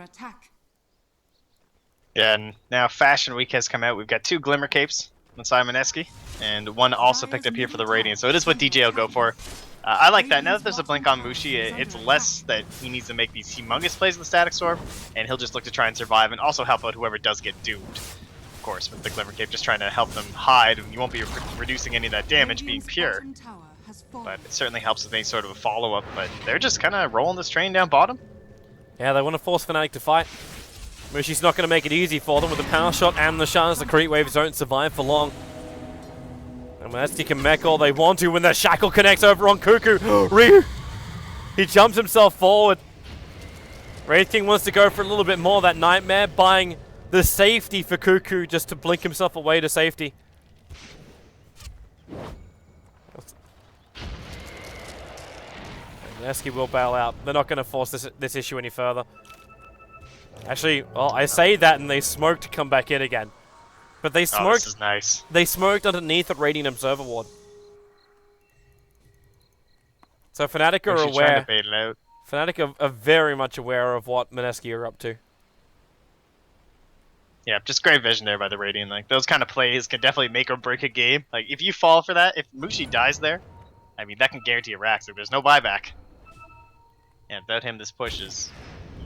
Yeah, and now Fashion Week has come out. We've got 2 Glimmer Capes on Mineski, and one also picked up here for the Radiant. So it is what DJ will go for. I like that. Now that there's a blink on Mushi, it's less that he needs to make these humongous plays in the Static Storm, and he'll just look to try and survive and also help out whoever does get doomed. Of course, with the Glimmer Cape, just trying to help them hide, and you won't be reducing any of that damage being pure. But it certainly helps with any sort of a follow-up, but they're just kind of rolling this train down bottom. Yeah, they want to force Fnatic to fight. Mushi's not going to make it easy for them with the power shot and the shards. The creep waves don't survive for long. And Mineski can mech all they want to when the shackle connects over on Cuckoo. Ryu! He jumps himself forward. Wraith King wants to go for a little bit more. That Nightmare buying the safety for Cuckoo just to blink himself away to safety. Mineski will bail out. They're not going to force this issue any further. Actually, well, I say that and they smoked to come back in again. But they smoked. Oh, this is nice. They smoked underneath the Radiant Observer Ward. So Fnatic are aware. Bait it out. Fnatic are very much aware of what Mineski are up to. Yeah, just great vision there by the Radiant. Like those kind of plays can definitely make or break a game. Like if you fall for that, if Mushi dies there, I mean that can guarantee a Rax. There's no buyback. And without him, this push is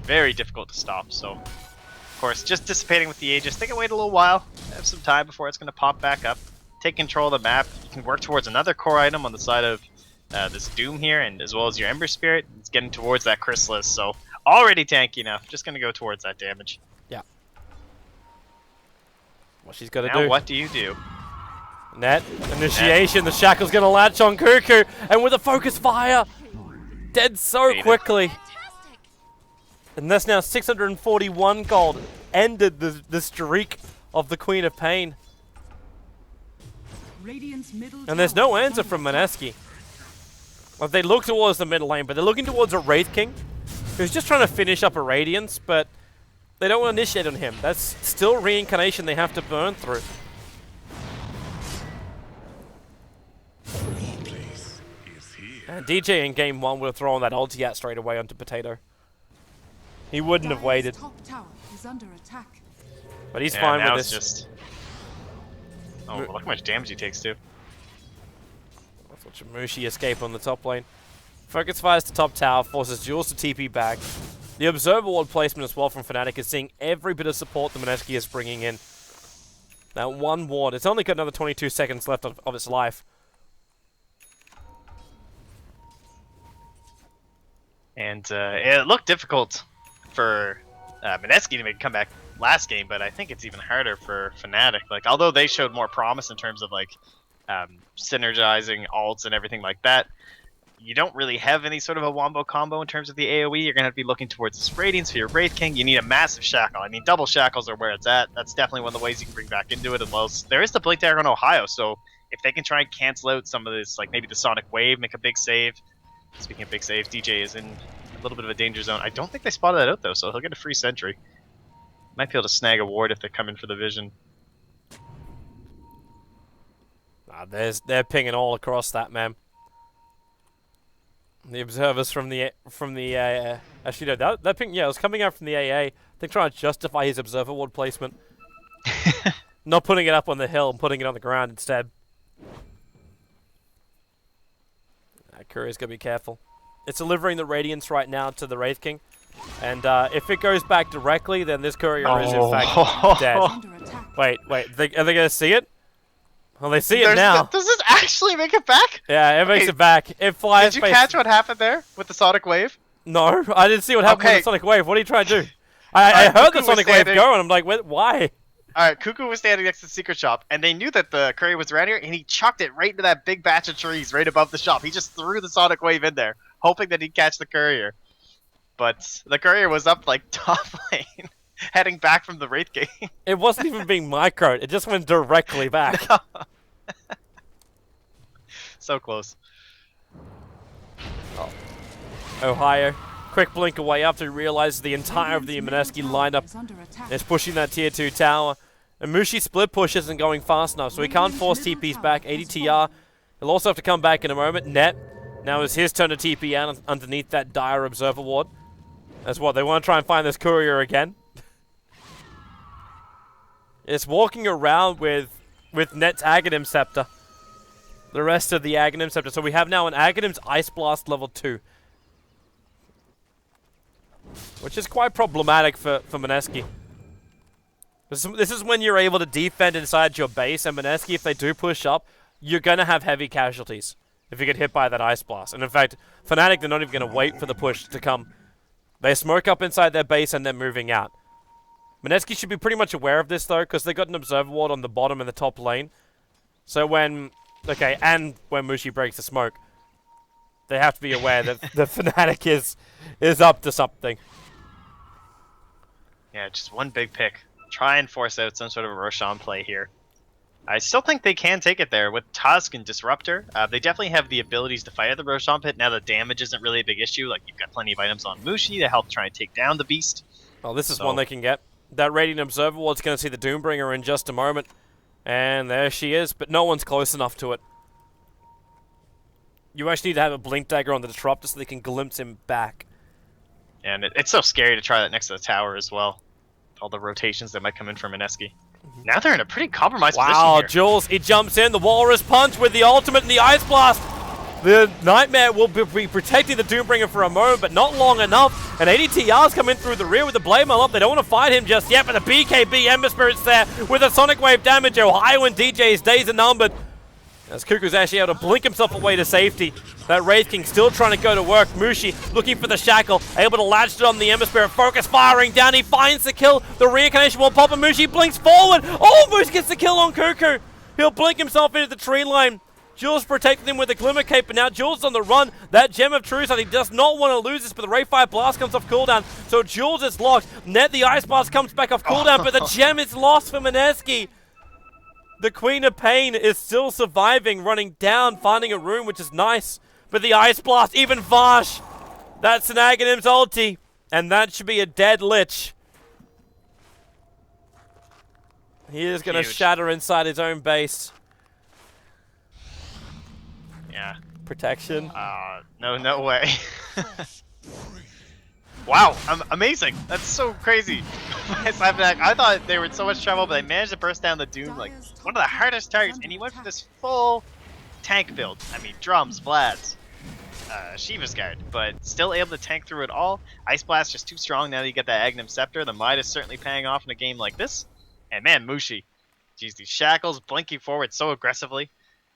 very difficult to stop. So, of course, just dissipating with the Aegis. They can wait a little while, have some time before it's going to pop back up. Take control of the map. You can work towards another core item on the side of this Doom here, and as well as your Ember Spirit. It's getting towards that Chrysalis, so already tanky now. Just going to go towards that damage. Yeah. What she's got to now do. What do you do? Net initiation. The Shackle's going to latch on Cuckoo, and with a focus fire, dead so quickly. And that's now 641 gold. Ended the streak of the Queen of Pain. And there's no answer from Mineski. Well, they look towards the middle lane, but they're looking towards a Wraith King, who's just trying to finish up a Radiance, but they don't want to initiate on him. That's still reincarnation they have to burn through. And DJ in game 1 would have thrown that ulti out straight away onto Potato. He wouldn't have waited. Top tower is under attack. But he's fine now with it's this. just... Oh, look how much damage he takes too. Let's watch Mushi escape on the top lane. Focus fires to top tower, forces Jules to TP back. The Observer Ward placement as well from Fnatic is seeing every bit of support the Mineski is bringing in. That one ward, it's only got another 22 seconds left of its life. And it looked difficult for Mineski to make a comeback last game, but I think it's even harder for Fnatic. Like, although they showed more promise in terms of like synergizing ults and everything like that, you don't really have any sort of a wombo combo in terms of the AoE. You're gonna have to be looking towards this Radiance for your Wraith King. You need a massive shackle. I mean, double shackles are where it's at. That's definitely one of the ways you can bring back into it. As well as there is the Blink Dagger on Ohio, so if they can try and cancel out some of this, like maybe the Sonic Wave, make a big save. Speaking of big saves, DJ is in a little bit of a danger zone. I don't think they spotted that out though, so he'll get a free sentry. Might be able to snag a ward if they come in for the vision. They're pinging all across that, man. The observers from the actually no, that ping, yeah, it was coming out from the AA. They're trying to justify his observer ward placement, not putting it up on the hill and putting it on the ground instead. Courier's gonna be careful. It's delivering the Radiance right now to the Wraith King. And if it goes back directly, then this courier is in fact dead. Under attack. Wait, are they going to see it? Well, they see it now. Does this actually make it back? Yeah, it makes Okay, it back. It flies. Did you catch what happened there with the Sonic Wave? No, I didn't see what happened with Okay. the Sonic Wave. What are you trying to do? I heard the Cuckoo was Sonic Wave standing- go, and I'm like, why? Alright, Cuckoo was standing next to the secret shop, and they knew that the courier was around here, and he chucked it right into that big batch of trees right above the shop. He just threw the Sonic Wave in there, hoping that he'd catch the courier. But the courier was up, like, top lane, heading back from the Wraith game. It wasn't even being microed. It just went directly back. So close. Ohio, quick blink away after he realizes the entire of the Mineski lineup Is under attack. is pushing that tier 2 tower. And Mushi split push isn't going fast enough, so he can't force TPs back. 80 TR. He'll also have to come back in a moment. Net, now is his turn to TP out underneath that dire observer ward. As what, they want to try and find this courier again. It's walking around with Net's Aghanim Scepter. The rest of the Aghanim Scepter. So we have now an Aghanim's Ice Blast level 2. Which is quite problematic for Mineski. This is when you're able to defend inside your base, and Mineski, if they do push up, you're going to have heavy casualties if you get hit by that Ice Blast. And in fact, Fnatic, they're not even going to wait for the push to come. They smoke up inside their base and they're moving out. Mineski should be pretty much aware of this, though, because they got an Observer Ward on the bottom and the top lane. So when... Okay, and when Mushi breaks the smoke, they have to be aware that the Fnatic is up to something. Yeah, just one big pick. Try and force out some sort of a Roshan play here. I still think they can take it there with Tusk and Disruptor. They definitely have the abilities to fight at the Roshan pit. Now the damage isn't really a big issue. Like, you've got plenty of items on Mushi to help try and take down the beast. Well, this is one they can get. That Radiant Observer Ward's going to see the Doombringer in just a moment. And there she is, but no one's close enough to it. You actually need to have a Blink Dagger on the Disruptor so they can glimpse him back. And it's so scary to try that next to the tower as well. All the rotations that might come in from Mineski. Now they're in a pretty compromised Wow, position here. Jules, he jumps in, the Walrus Punch with the ultimate and the Ice Blast. The Nightmare will be protecting the Doombringer for a moment, but not long enough. And 80 TR's come in through the rear with the Blade Mail up. They don't want to fight him just yet, but the BKB Ember Spirit's there with a Sonic Wave damage. Ohio and DJ's days are numbered. As Cuckoo's actually able to blink himself away to safety. That Wraith King still trying to go to work. Mushi looking for the Shackle, able to latch it on the Ember Spirit. Focus firing down, he finds the kill. The reincarnation will pop and Mushi blinks forward. Almost gets the kill on Cuckoo. He'll blink himself into the tree line. Jules protected him with a Glimmer Cape, but now Jules on the run. That Gem of Truth, he does not want to lose this, but the Rayfire Blast comes off cooldown, so Jules is locked. Net, the Ice Blast comes back off cooldown, but the Gem is lost for Mineski. The Queen of Pain is still surviving, running down, finding a room, which is nice. But the Ice Blast, even Vash. That's an Aghanim's ulti, and that should be a dead Lich. He is going to shatter inside his own base. Yeah. Protection. No way. Wow, amazing. That's so crazy. I thought they were in so much trouble, but they managed to burst down the Doom, like one of the hardest targets, and he went for this full tank build. I mean, drums, Vlads, Shiva's Guard, but still able to tank through it all. Ice Blast just too strong now that you get that Aghanim Scepter. The Might is certainly paying off in a game like this. And man, Mushi. Geez, these Shackles blinking forward so aggressively.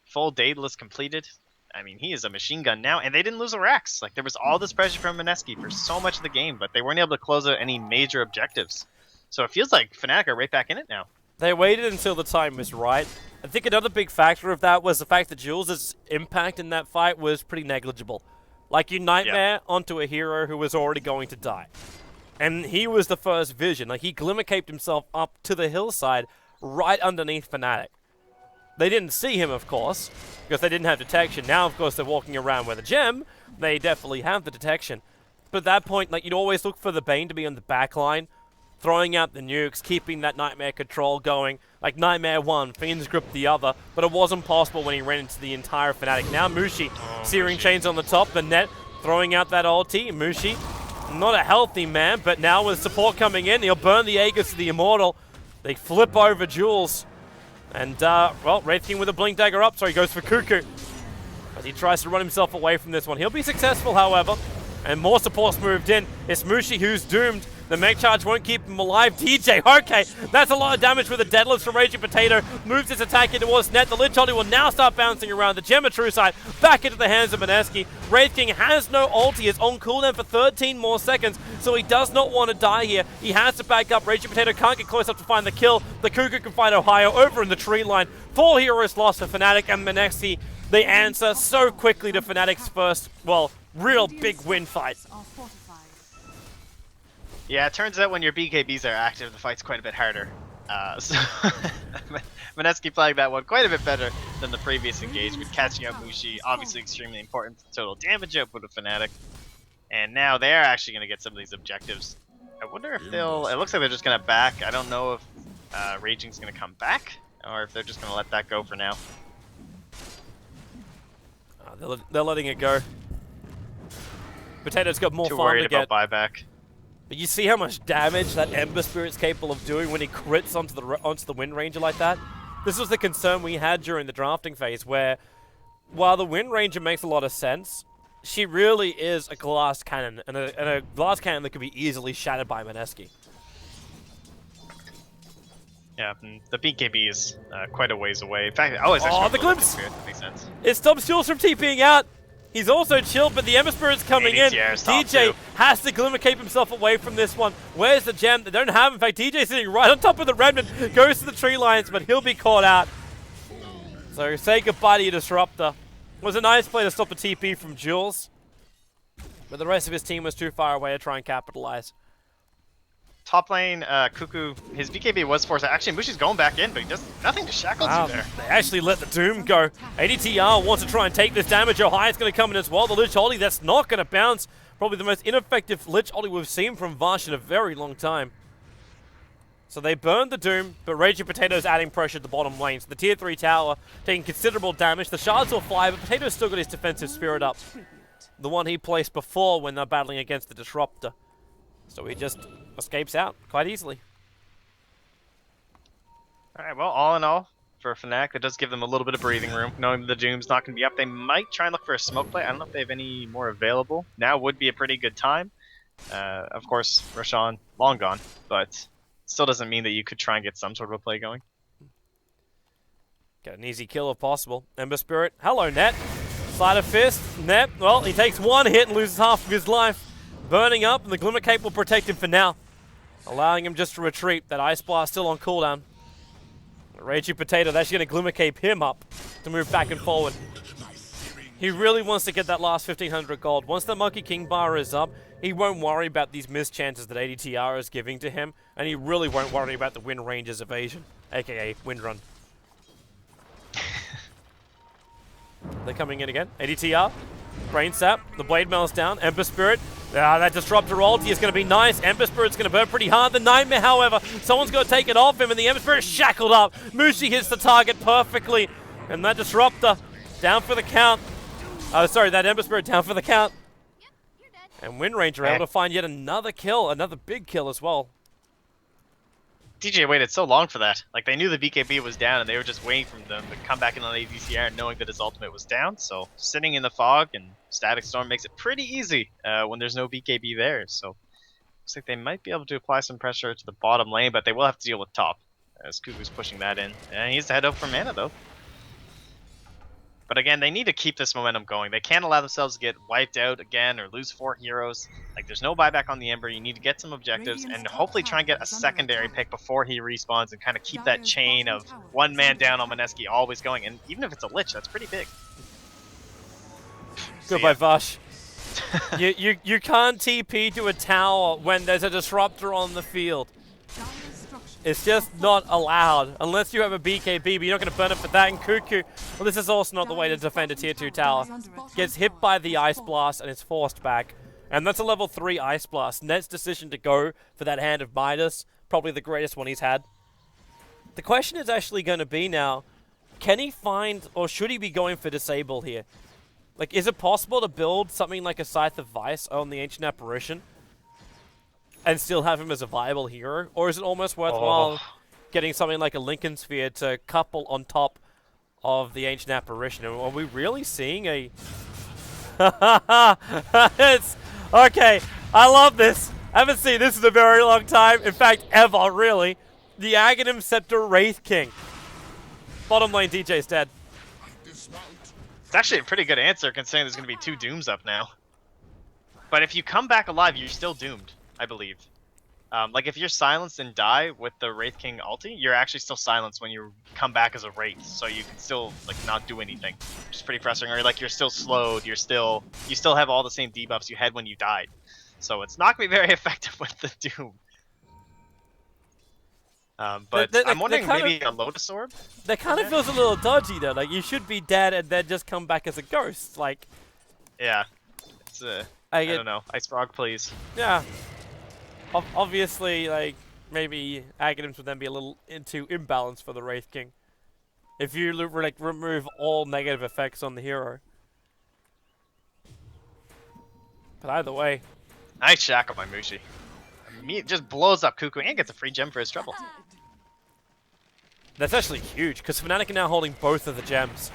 Full Daedalus completed. I mean, he is a machine gun now, and they didn't lose a Rex. Like, there was all this pressure from Mineski for so much of the game, but they weren't able to close out any major objectives. So it feels like Fnatic are right back in it now. They waited until the time was right. I think another big factor of that was the fact that Jules' impact in that fight was pretty negligible. Like, you Nightmare onto a hero who was already going to die. And he was the first vision. Like, he Glimmer-caped himself up to the hillside right underneath Fnatic. They didn't see him, of course, because they didn't have detection. Now, of course, they're walking around with a gem. They definitely have the detection. But at that point, like, you'd always look for the Bane to be on the back line, throwing out the nukes, keeping that Nightmare control going. Like, Nightmare one, Fiend's Grip the other, but it wasn't possible when he ran into the entire Fnatic. Now Mushi, Searing Chains on the top, the Net throwing out that ulti. Mushi, not a healthy man, but now with support coming in, he'll burn the Aegis to the Immortal. They flip over Jules. And, well, Wraith King with a Blink Dagger up, so he goes for Cuckoo. As he tries to run himself away from this one. He'll be successful, however. And more supports moved in. It's Mushi who's doomed. The mech charge won't keep him alive. DJ, okay, that's a lot of damage with the deadlifts from Raging Potato. Moves his attack in towards Net. The Lich Holly will now start bouncing around. The Gem of True Sight back into the hands of Mineski. Wraith King has no ulti. It's on cooldown for 13 more seconds, so he does not want to die here. He has to back up. Raging Potato can't get close enough to find the kill. The Cuckoo can find Ohio over in the tree line. 4 heroes lost for Fnatic, and Mineski, they answer so quickly to Fnatic's first, well, real big win fight. Yeah, it turns out when your BKBs are active, the fight's quite a bit harder. So Mineski playing that one quite a bit better than the previous engagement, catching out Mushi, obviously extremely important to total damage output of Fnatic. And now they're actually going to get some of these objectives. I wonder if they'll... It looks like they're just going to back. I don't know if Raging's going to come back, or if they're just going to let that go for now. They're letting it go. Potato's got more Too farm worried to get. about buyback. But you see how much damage that Ember Spirit's capable of doing when he crits onto the Wind Ranger like that? This was the concern we had during the drafting phase, where while the Wind Ranger makes a lot of sense, she really is a glass cannon, and a glass cannon that could be easily shattered by Mineski. Yeah, the BKB is quite a ways away. In fact, oh, it's actually the glimpse! That makes sense. It stops Jules from TPing out. He's also chilled, but the Ember Spirit's coming in. DJ has to Glimmer Cape himself away from this one. Where's the gem? They don't have him. In fact, DJ's sitting right on top of the Remnant. Goes to the tree lines, but he'll be caught out. So say goodbye to your Disruptor. It was a nice play to stop the TP from Jules, but the rest of his team was too far away to try and capitalize. Top lane, Cuckoo, his BKB was forced. Actually, Mushi's going back in, but he does nothing to shackle to there. They actually let the Doom go. ADTR wants to try and take this damage. Ohio's going to come in as well. The Lich Holly, that's not going to bounce. Probably the most ineffective Lich Holly we've seen from Vash in a very long time. So they burned the Doom, but Raging Potato's adding pressure at the bottom lane. So the tier 3 tower taking considerable damage. The shards will fly, but Potato's still got his defensive spirit up. The one he placed before when they're battling against the Disruptor. So he just escapes out quite easily. Alright, well, all in all, for Fnatic, that does give them a little bit of breathing room. Knowing that the Doom's not going to be up, they might try and look for a smoke play. I don't know if they have any more available. Now would be a pretty good time. Of course, Roshan, long gone, but still doesn't mean that you could try and get some sort of a play going. Get an easy kill if possible. Ember Spirit, hello Net. Sleight of Fist, Net, well, he takes one hit and loses half of his life. Burning up, and the Glimmer Cape will protect him for now, allowing him just to retreat. That Ice Blast still on cooldown. Raging Potato, that's going to Glimmer Cape him up to move back and forward. He really wants to get that last 1500 gold. Once the Monkey King bar is up, he won't worry about these missed chances that ADTR is giving to him, and he really won't worry about the Wind Ranger's evasion, aka Wind Run. They're coming in again. ADTR, Brain Sap, the Blade Mail's down, Ember Spirit. That Disruptor ulti is going to be nice. Ember Spirit's going to burn pretty hard. The Nightmare, however, someone's got to take it off him, and the Ember Spirit shackled up. Mushi hits the target perfectly, and that Disruptor down for the count. Sorry, that Ember Spirit down for the count. And Wind Ranger able to find yet another kill, another big kill as well. DJ waited so long for that. Like, they knew the BKB was down, and they were just waiting for them to come back in on ADCR knowing that his ultimate was down. So sitting in the fog and Static Storm makes it pretty easy when there's no BKB there. So looks like they might be able to apply some pressure to the bottom lane, but they will have to deal with top as Cuckoo's pushing that in. And he needs to head up for mana, though. But again, they need to keep this momentum going. They can't allow themselves to get wiped out again or lose 4 heroes. Like, there's no buyback on the Ember. You need to get some objectives and hopefully try and get a secondary pick before he respawns and kind of keep that chain of one man down on Mineski always going. And even if it's a Lich, that's pretty big. Goodbye, Vash. you can't TP to a tower when there's a Disruptor on the field. It's just not allowed unless you have a BKB, but you're not going to burn it for that. And Cuckoo, well, this is also not the way to defend a tier 2 tower. Gets hit by the Ice Blast and is forced back. And that's a level 3 Ice Blast. Net's decision to go for that Hand of Midas, probably the greatest one he's had. The question is actually going to be now, can he find, or should he be going for Disable here? Like, is it possible to build something like a Scythe of Vice on the Ancient Apparition and still have him as a viable hero? Or is it almost worthwhile getting something like a Lincoln Sphere to couple on top of the Ancient Apparition? Are we really seeing a... it's Okay, I love this. I haven't seen this in a very long time. In fact, ever, really. The Aghanim Scepter Wraith King. Bottom lane, DJ's dead. Dismount. It's actually a pretty good answer considering there's going to be 2 Dooms up now. But if you come back alive, you're still doomed, I believe. Like if you're silenced and die with the Wraith King ulti, you're actually still silenced when you come back as a Wraith, so you can still like not do anything, which is pretty frustrating. Or like you're still slowed, you still have all the same debuffs you had when you died, so it's not gonna be very effective with the Doom. But I'm wondering maybe a Lotus Orb. That kind of feels a little dodgy though. Like you should be dead and then just come back as a ghost. Like, yeah, it's I don't know. Ice Frog, please. Yeah. Obviously, like, maybe Aghanims would then be a little into imbalance for the Wraith King. If you, like, remove all negative effects on the hero. But either way. Nice shackle by Mushi. Just blows up Cuckoo and gets a free gem for his trouble. That's actually huge, because Fnatic are now holding both of the gems.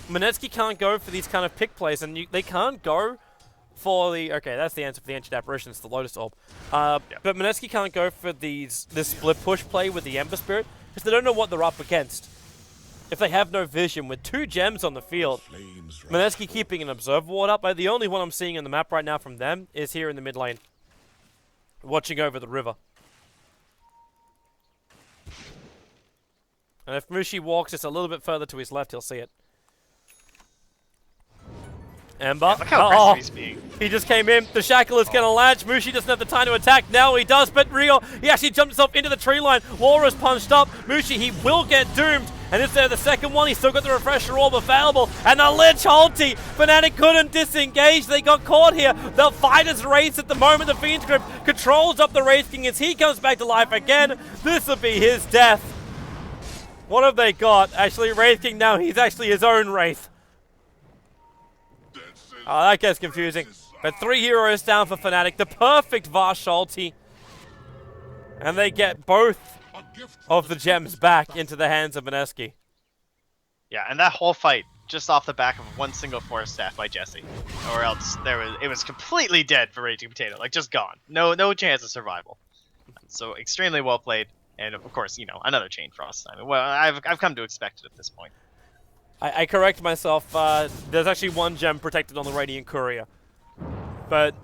Mineski can't go for these kind of pick plays, and they can't go for the... Okay, that's the answer for the Ancient Apparition, it's the Lotus Orb. But Mineski can't go for this split push play with the Ember Spirit, because they don't know what they're up against. If they have no vision, with 2 gems on the field, Mineski keeping an Observer Ward up, the only one I'm seeing on the map right now from them is here in the mid lane. Watching over the river. And if Mushi walks just a little bit further to his left, he'll see it. Ember. Yeah, look how aggressive he's being. He just came in. The shackle is going to latch. Mushi doesn't have the time to attack. Now he does, but Rio, he actually jumped himself into the tree line. Walrus punched up. Mushi, he will get doomed. And is there the second one? He's still got the Refresher Orb available. And the Lich ulti. Fnatic couldn't disengage. They got caught here. The Fighter's Race at the moment. The Fiend's Grip controls up the Wraith King as he comes back to life again. This will be his death. What have they got? Actually, Wraith King now, he's actually his own Wraith. Oh, that gets confusing. But 3 heroes down for Fnatic. The perfect Vash ulti. And they get both of the gems back into the hands of Mineski. Yeah, and that whole fight just off the back of one single Force Staff by Jesse. Or else it was completely dead for Raging Potato. Like, just gone. No chance of survival. So, extremely well played. And, of course, you know, another Chain Frost. I mean, well, I've come to expect it at this point. I correct myself. There's actually 1 gem protected on the Radiant Courier. But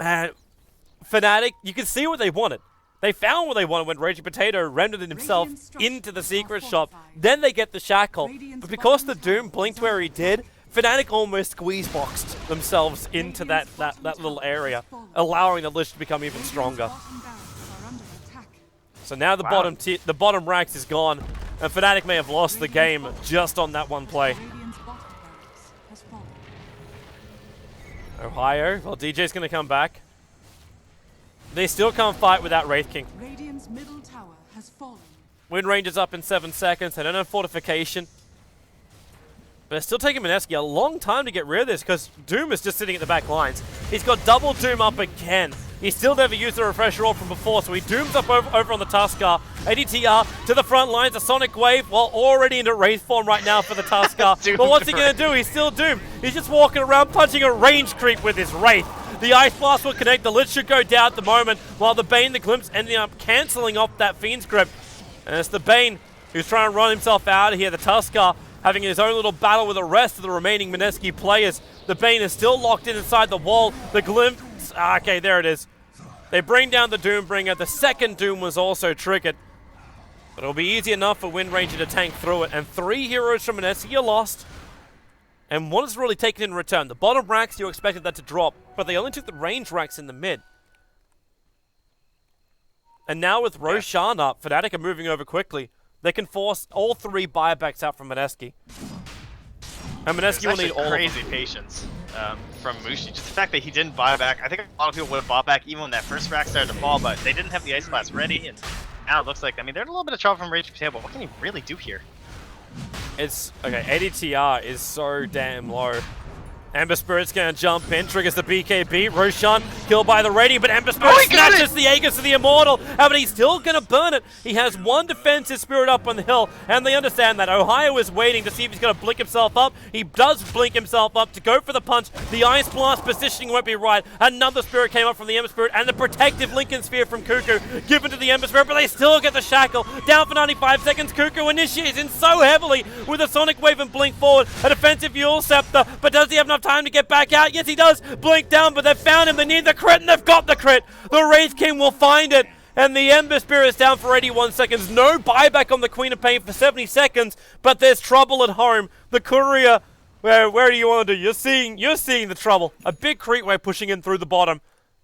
Fnatic, you can see what they wanted. They found what they wanted when Raging Potato rendered himself into the secret shop. Then they get the shackle. But because the Doom blinked where he did, Fnatic almost squeeze-boxed themselves into that little area, allowing the Lich to become even stronger. So now the bottom ranks is gone. And Fnatic may have lost the game just on that one play. Ohio, well, DJ's going to come back. They still can't fight without Wraith King. Radiant's middle tower has fallen. Wind range is up in 7 seconds. They don't have fortification. But it's still taking Mineski a long time to get rid of this because Doom is just sitting at the back lines. He's got double Doom up again. He still never used the Refresher Orb from before, so he Dooms up over on the Tuskar. ADTR to the front lines, a Sonic Wave, while already into Wraith form right now for the Tuskar. But what's he going to do? He's still Doomed. He's just walking around punching a range creep with his Wraith. The Ice Blast will connect. The Lich should go down at the moment, while the Bane, the Glimpse, ending up cancelling off that Fiend's Grip. And it's the Bane who's trying to run himself out of here. The Tuskar having his own little battle with the rest of the remaining Mineski players. The Bane is still locked in inside the wall. The Glimpse, okay, there it is. They bring down the Doombringer. The second Doom was also triggered. But it'll be easy enough for Wind Ranger to tank through it. And 3 heroes from Mineski are lost. And one is really taken in return. The bottom racks, you expected that to drop. But they only took the range racks in the mid. And now with Roshan up, Fnatic are moving over quickly. They can force all 3 buybacks out from Mineski. And Mineski will need all crazy patience from Mushi. Just the fact that he didn't buy back. I think a lot of people would have bought back even when that first rack started to fall, but they didn't have the Ice Blast ready. And now it looks like, I mean, they're in a little bit of trouble from Raging Potato, but what can he really do here? It's, okay, ADTR is so damn low. Ember Spirit's gonna jump in, triggers the BKB. Roshan killed by the Radiant, but Ember Spirit snatches the Aegis of the Immortal. But he's still gonna burn it. He has one defensive Spirit up on the hill, and they understand that. Ohio is waiting to see if he's gonna blink himself up. He does blink himself up to go for the punch. The Ice Blast positioning won't be right. Another Spirit came up from the Ember Spirit, and the protective Lincoln Sphere from Cuckoo given to the Ember Spirit, but they still get the shackle. Down for 95 seconds, Cuckoo initiates in so heavily with a Sonic Wave and blink forward. A defensive Yule Scepter, but does he have enough time to get back out? Yes, he does. Blink down, but they've found him. They need the crit, and they've got the crit. The Wraith King will find it, and the Ember Spirit is down for 81 seconds. No buyback on the Queen of Pain for 70 seconds, but there's trouble at home. The Courier, where do you want to do? You're seeing the trouble. A big creep wave pushing in through the bottom,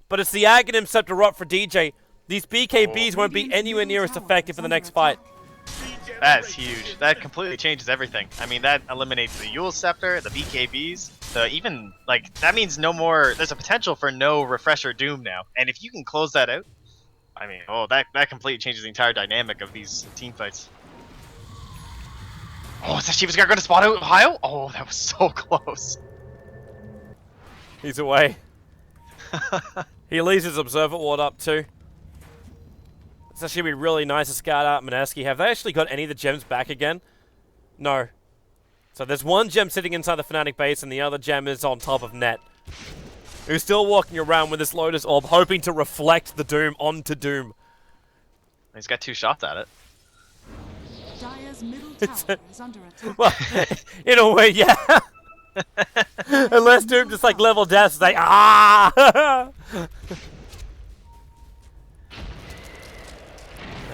but it's the Aghanim Scepter up for DJ. These BKBs won't be anywhere near as effective in the next fight. That's huge. That completely changes everything. I mean, that eliminates the Yule Scepter, the BKBs, even, like, that means no more, there's a potential for no Refresher Doom now. And if you can close that out, I mean, oh, that completely changes the entire dynamic of these team fights. Oh, is that Shiva's going to spot out Ohio? Oh, that was so close. He's away. He leaves his Observer Ward up too. It's actually be really nice to scout out Mineski. Have they actually got any of the gems back again? No. So there's one gem sitting inside the Fnatic base and the other gem is on top of Net, who's still walking around with this Lotus Orb hoping to reflect the Doom onto Doom. He's got 2 shots at it. Dire's middle tower is under attack. Well, in a way, yeah. Unless Doom just like level down and say, ah!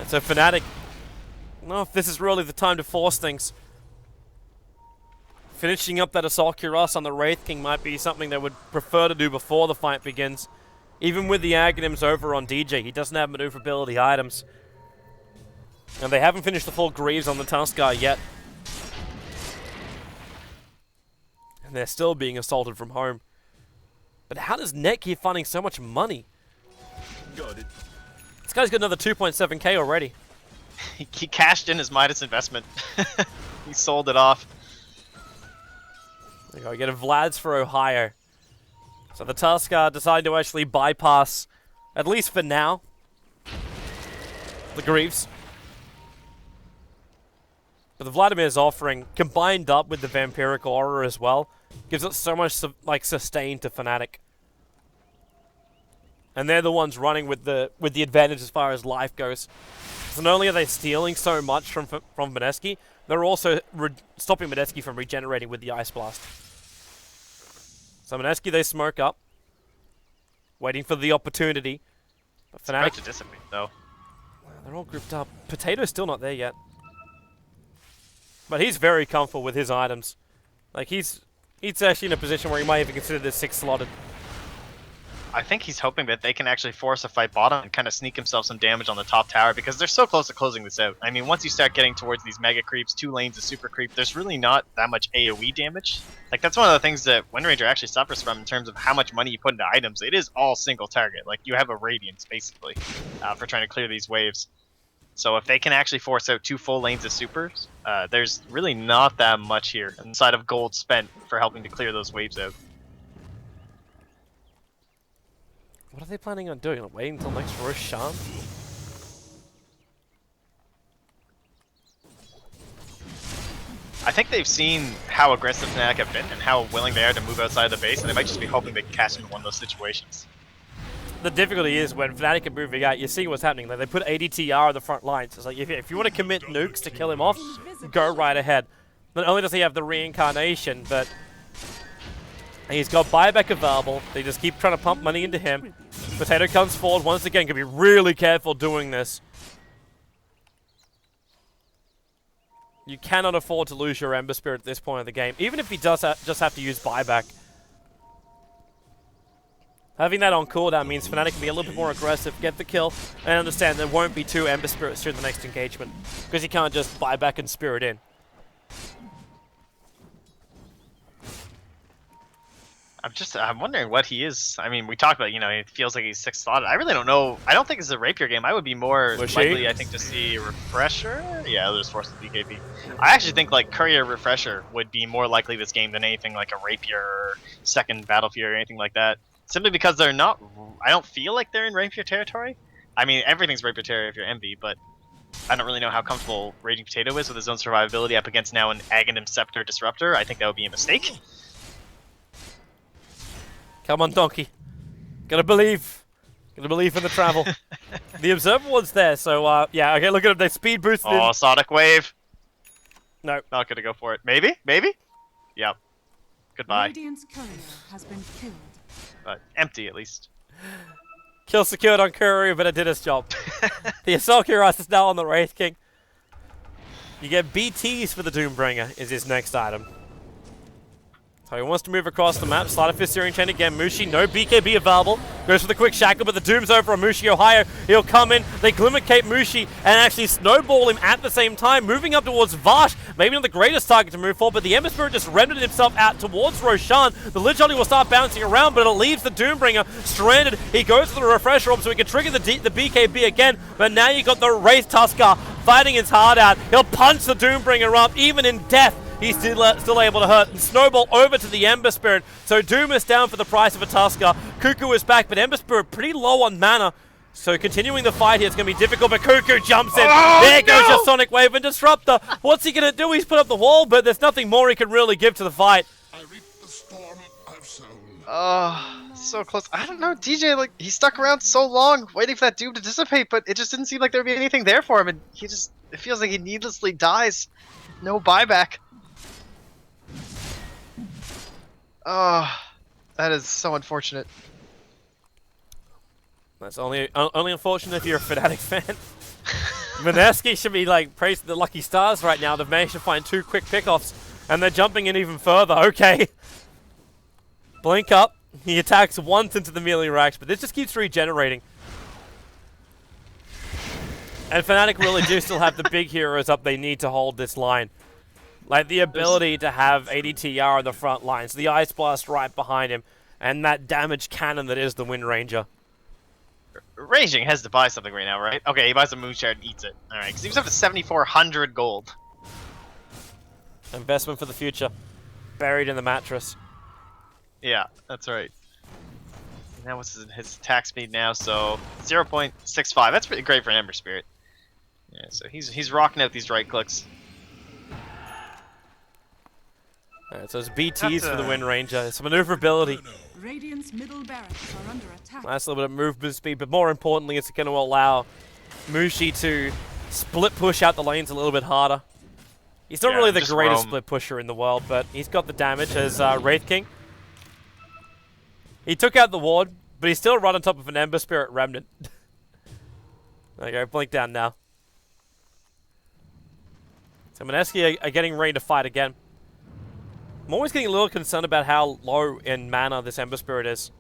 So Fnatic, no, if this is really the time to force things. Finishing up that Assault Cuirass on the Wraith King might be something they would prefer to do before the fight begins. Even with the Aghanims over on DJ, he doesn't have maneuverability items. And they haven't finished the full Greaves on the Tuskar yet. And they're still being assaulted from home. But how does Net keep finding so much money? Got it. This guy's got another 2.7k already. He cashed in his Midas investment. He sold it off. There you go, get a Vlad's for Ohio. So the Tuskar decide to actually bypass, at least for now, the Greaves. But the Vladimir's offering, combined up with the Vampiric Aura as well, gives it so much like sustain to Fnatic. And they're the ones running with the advantage as far as life goes. So not only are they stealing so much from Mineski, they're also stopping Mineski from regenerating with the Ice Blast. So Mineski, they smoke up, waiting for the opportunity. But It's about Fnatic, to dissipate, though. they're all grouped up. Potato's still not there yet. But he's very comfortable with his items. Like, he's actually in a position where he might even consider this 6-slotted. I think he's hoping that they can actually force a fight bottom and kind of sneak himself some damage on the top tower because they're so close to closing this out. I mean, once you start getting towards these mega creeps, 2 lanes of super creep, there's really not that much AoE damage. Like, that's one of the things that Windranger actually suffers from in terms of how much money you put into items. It is all single target. Like, you have a Radiance, basically, for trying to clear these waves. So if they can actually force out 2 full lanes of supers, there's really not that much here inside of gold spent for helping to clear those waves out. What are they planning on doing? Like, waiting until next Roshan? I think they've seen how aggressive Fnatic have been and how willing they are to move outside of the base, and they might just be hoping they can catch them in one of those situations. The difficulty is when Fnatic are moving out, you see what's happening. Like, they put ADTR on the front lines. It's like, if you want to commit nukes to kill him off, go right ahead. Not only does he have the reincarnation, but he's got buyback available. They just keep trying to pump money into him. Potato comes forward once again. Can be really careful doing this. You cannot afford to lose your Ember Spirit at this point of the game, even if he does just have to use buyback. Having that on cooldown means Fnatic can be a little bit more aggressive, get the kill, and understand there won't be 2 Ember Spirits during the next engagement, because you can't just buy back and Spirit in. I'm wondering what he is. I mean, we talked about, it feels like he's 6th slotted. I really don't know. I don't think it's a rapier game. I would be more likely, I think, to see refresher. Yeah, there's force the BKB. I actually think like courier refresher would be more likely this game than anything like a rapier or second battlefield or anything like that. Simply because they're not. I don't feel like they're in rapier territory. I mean, everything's rapier territory if you're MB, but I don't really know how comfortable Raging Potato is with his own survivability up against now an Aghanim Scepter Disruptor. I think that would be a mistake. Come on, Donkey. Gotta believe. Gotta believe in the travel. The Observer one's there, so, yeah, okay, look at him. They speed boosted Oh, him. Sonic Wave. No. Not gonna go for it. Maybe? Maybe? Yep. Goodbye. Radiant's courier has been killed. But empty, at least. Kill secured on Courier, but it did its job. The Assault Cuirass is now on the Wraith King. You get BTs for the Doombringer, is his next item. So he wants to move across the map. Sleight of Fist Searing Chain again. Mushi, no BKB available. Goes for the quick shackle, but the Doom's over on Mushi Ohio. He'll come in. They Glimmer Cape Mushi and actually snowball him at the same time. Moving up towards Vash. Maybe not the greatest target to move for, but the Ember Spirit just rendered himself out towards Roshan. The Lich Holly will start bouncing around, but it leaves the Doombringer stranded. He goes for the Refresher Orb so he can trigger the BKB again, but now you got the Wraith Tusker fighting his heart out. He'll punch the Doombringer up, even in death. He's still able to hurt. And Snowball over to the Ember Spirit. So Doom is down for the price of a Tusker. Cuckoo is back, but Ember Spirit pretty low on mana. So continuing the fight here is going to be difficult, but Cuckoo jumps in. There goes your Sonic Wave and Disruptor. What's he going to do? He's put up the wall, but there's nothing more he can really give to the fight. I reap the storm I've sown. Oh, so close. I don't know, DJ, like, he stuck around so long waiting for that Doom to dissipate, but it just didn't seem like there would be anything there for him, and it feels like he needlessly dies. No buyback. Oh, that is so unfortunate. That's only unfortunate if you're a Fnatic fan. Mineski should be like praising the lucky stars right now. They've managed to find 2 quick pickoffs, and they're jumping in even further. Okay. Blink up. He attacks once into the melee racks, but this just keeps regenerating. And Fnatic really do still have the big heroes up they need to hold this line. Like the ability to have ADTR on the front lines, the Ice Blast right behind him, and that damage cannon that is the Wind Ranger. Raging has to buy something right now, right? Okay, he buys a Moonshard and eats it. Alright, because he was up to 7,400 gold. Investment for the future. Buried in the mattress. Yeah, that's right. Now what's his attack speed now? So 0.65. That's pretty great for an Ember Spirit. Yeah, so he's rocking out these right clicks. Alright, so it's BTs for the Wind Ranger. It's maneuverability. Radiant's middle barracks are under attack. Nice little bit of movement speed, but more importantly, it's going to allow Mushi to split push out the lanes a little bit harder. He's not really the greatest split pusher in the world, but he's got the damage as Wraith King. He took out the ward, but he's still right on top of an Ember Spirit Remnant. There you go, blink down now. So Mineski are getting ready to fight again. I'm always getting a little concerned about how low in mana this Ember Spirit is.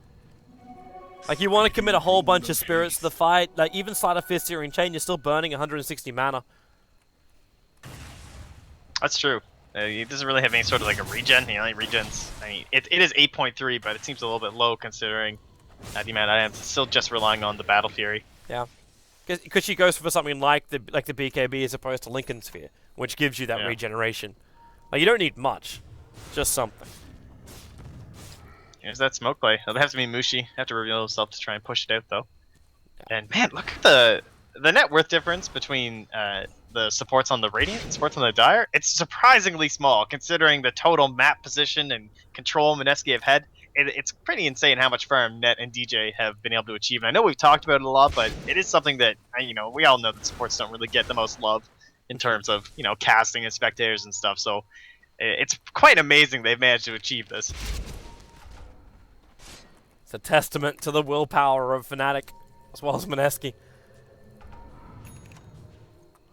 Like, you want to commit a whole bunch of spirits to the fight. Like, even Sleight of Fist Searing Chain, you're still burning 160 mana. That's true. He doesn't really have any sort of like a regen. He only regens. I mean, it is 8.3, but it seems a little bit low considering the amount of items. It's still just relying on the Battle Fury. Yeah. Because she goes for something like the BKB as opposed to Lincoln Sphere, which gives you that regeneration. Like, you don't need much. Just something. Here's that smoke play. It'll have to be Mushi. Have to reveal himself to try and push it out, though. And man, look at the net worth difference between the supports on the Radiant and supports on the Dire. It's surprisingly small, considering the total map position and control Mineski have had. It's pretty insane how much farm Net and DJ have been able to achieve. And I know we've talked about it a lot, but it is something that, we all know that supports don't really get the most love in terms of, casting and spectators and stuff. So it's quite amazing they've managed to achieve this. It's a testament to the willpower of Fnatic, as well as Mineski.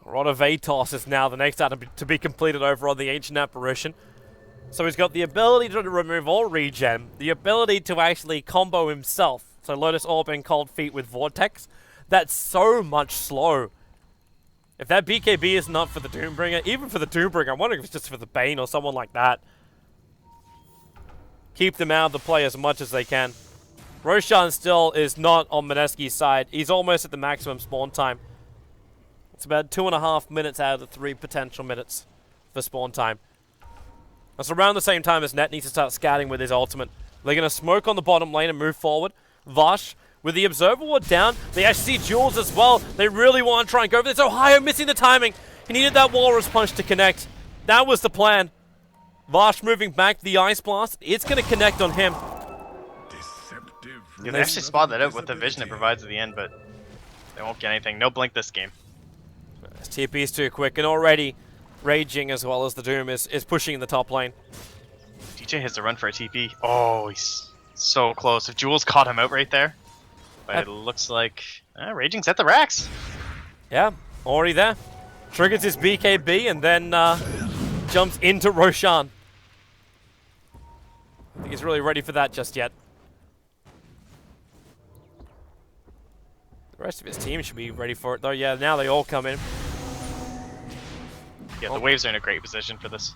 Rod of Atos is now the next item to be completed over on the Ancient Apparition. So he's got the ability to remove all regen, the ability to actually combo himself. So Lotus Orb and Cold Feet with Vortex. That's so much slow. If that BKB is not for the Doombringer, even for the Doombringer, I'm wondering if it's just for the Bane or someone like that. keep them out of the play as much as they can. Roshan still is not on Mineski's side. He's almost at the maximum spawn time. It's about 2.5 minutes out of the 3 potential minutes for spawn time. That's around the same time as Net needs to start scouting with his ultimate. They're going to smoke on the bottom lane and move forward. Vosh, with the Observer Ward down, they actually see Jules as well. They really want to try and go for this. Ohio missing the timing. He needed that Walrus Punch to connect. That was the plan. Vosh moving back, the Ice Blast. It's going to connect on him. Yeah, they actually spot that out with the vision it provides at the end, but they won't get anything. No blink this game. This TP is too quick, and already Raging as well as the Doom is pushing in the top lane. DJ has to run for a TP. Oh, he's so close. If Jules caught him out right there. But it looks like Raging's at the racks. Yeah, already there. Triggers his BKB and then jumps into Roshan. I think he's really ready for that just yet. The rest of his team should be ready for it though. Yeah, now they all come in. Yeah, the waves are in a great position for this.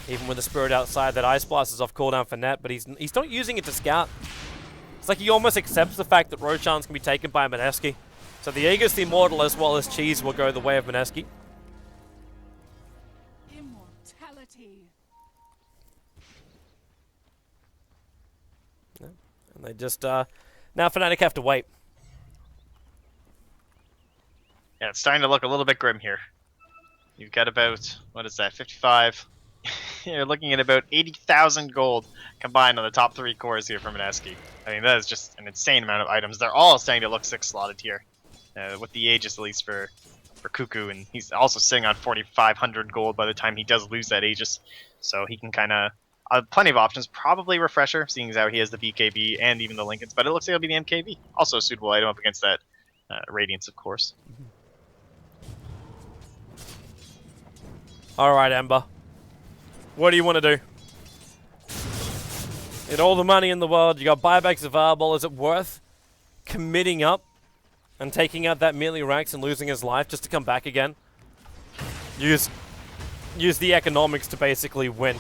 Even with the Spirit outside, that Ice Blast is off cooldown for Net, but he's not using it to scout. It's like he almost accepts the fact that Roshan's can be taken by Mineski. So the Aegis, the Immortal, as well as Cheese will go the way of Mineski. Immortality. Yeah. And they just, now Fnatic have to wait. Yeah, it's starting to look a little bit grim here. You've got about, what is that, 55? You're looking at about 80,000 gold combined on the top 3 cores here from Mineski. I mean, that is just an insane amount of items. They're all starting to look 6-slotted here. With the Aegis, at least for Cuckoo, and he's also sitting on 4,500 gold by the time he does lose that Aegis. So he can kind of... plenty of options. Probably Refresher, seeing as how he has the BKB and even the Lincolns, but it looks like it'll be the MKB. Also a suitable item up against that Radiance, of course. Alright, Ember. What do you want to do? You had all the money in the world, you got buybacks available. Is it worth committing up and taking out that melee Rax and losing his life just to come back again? Use the economics to basically win.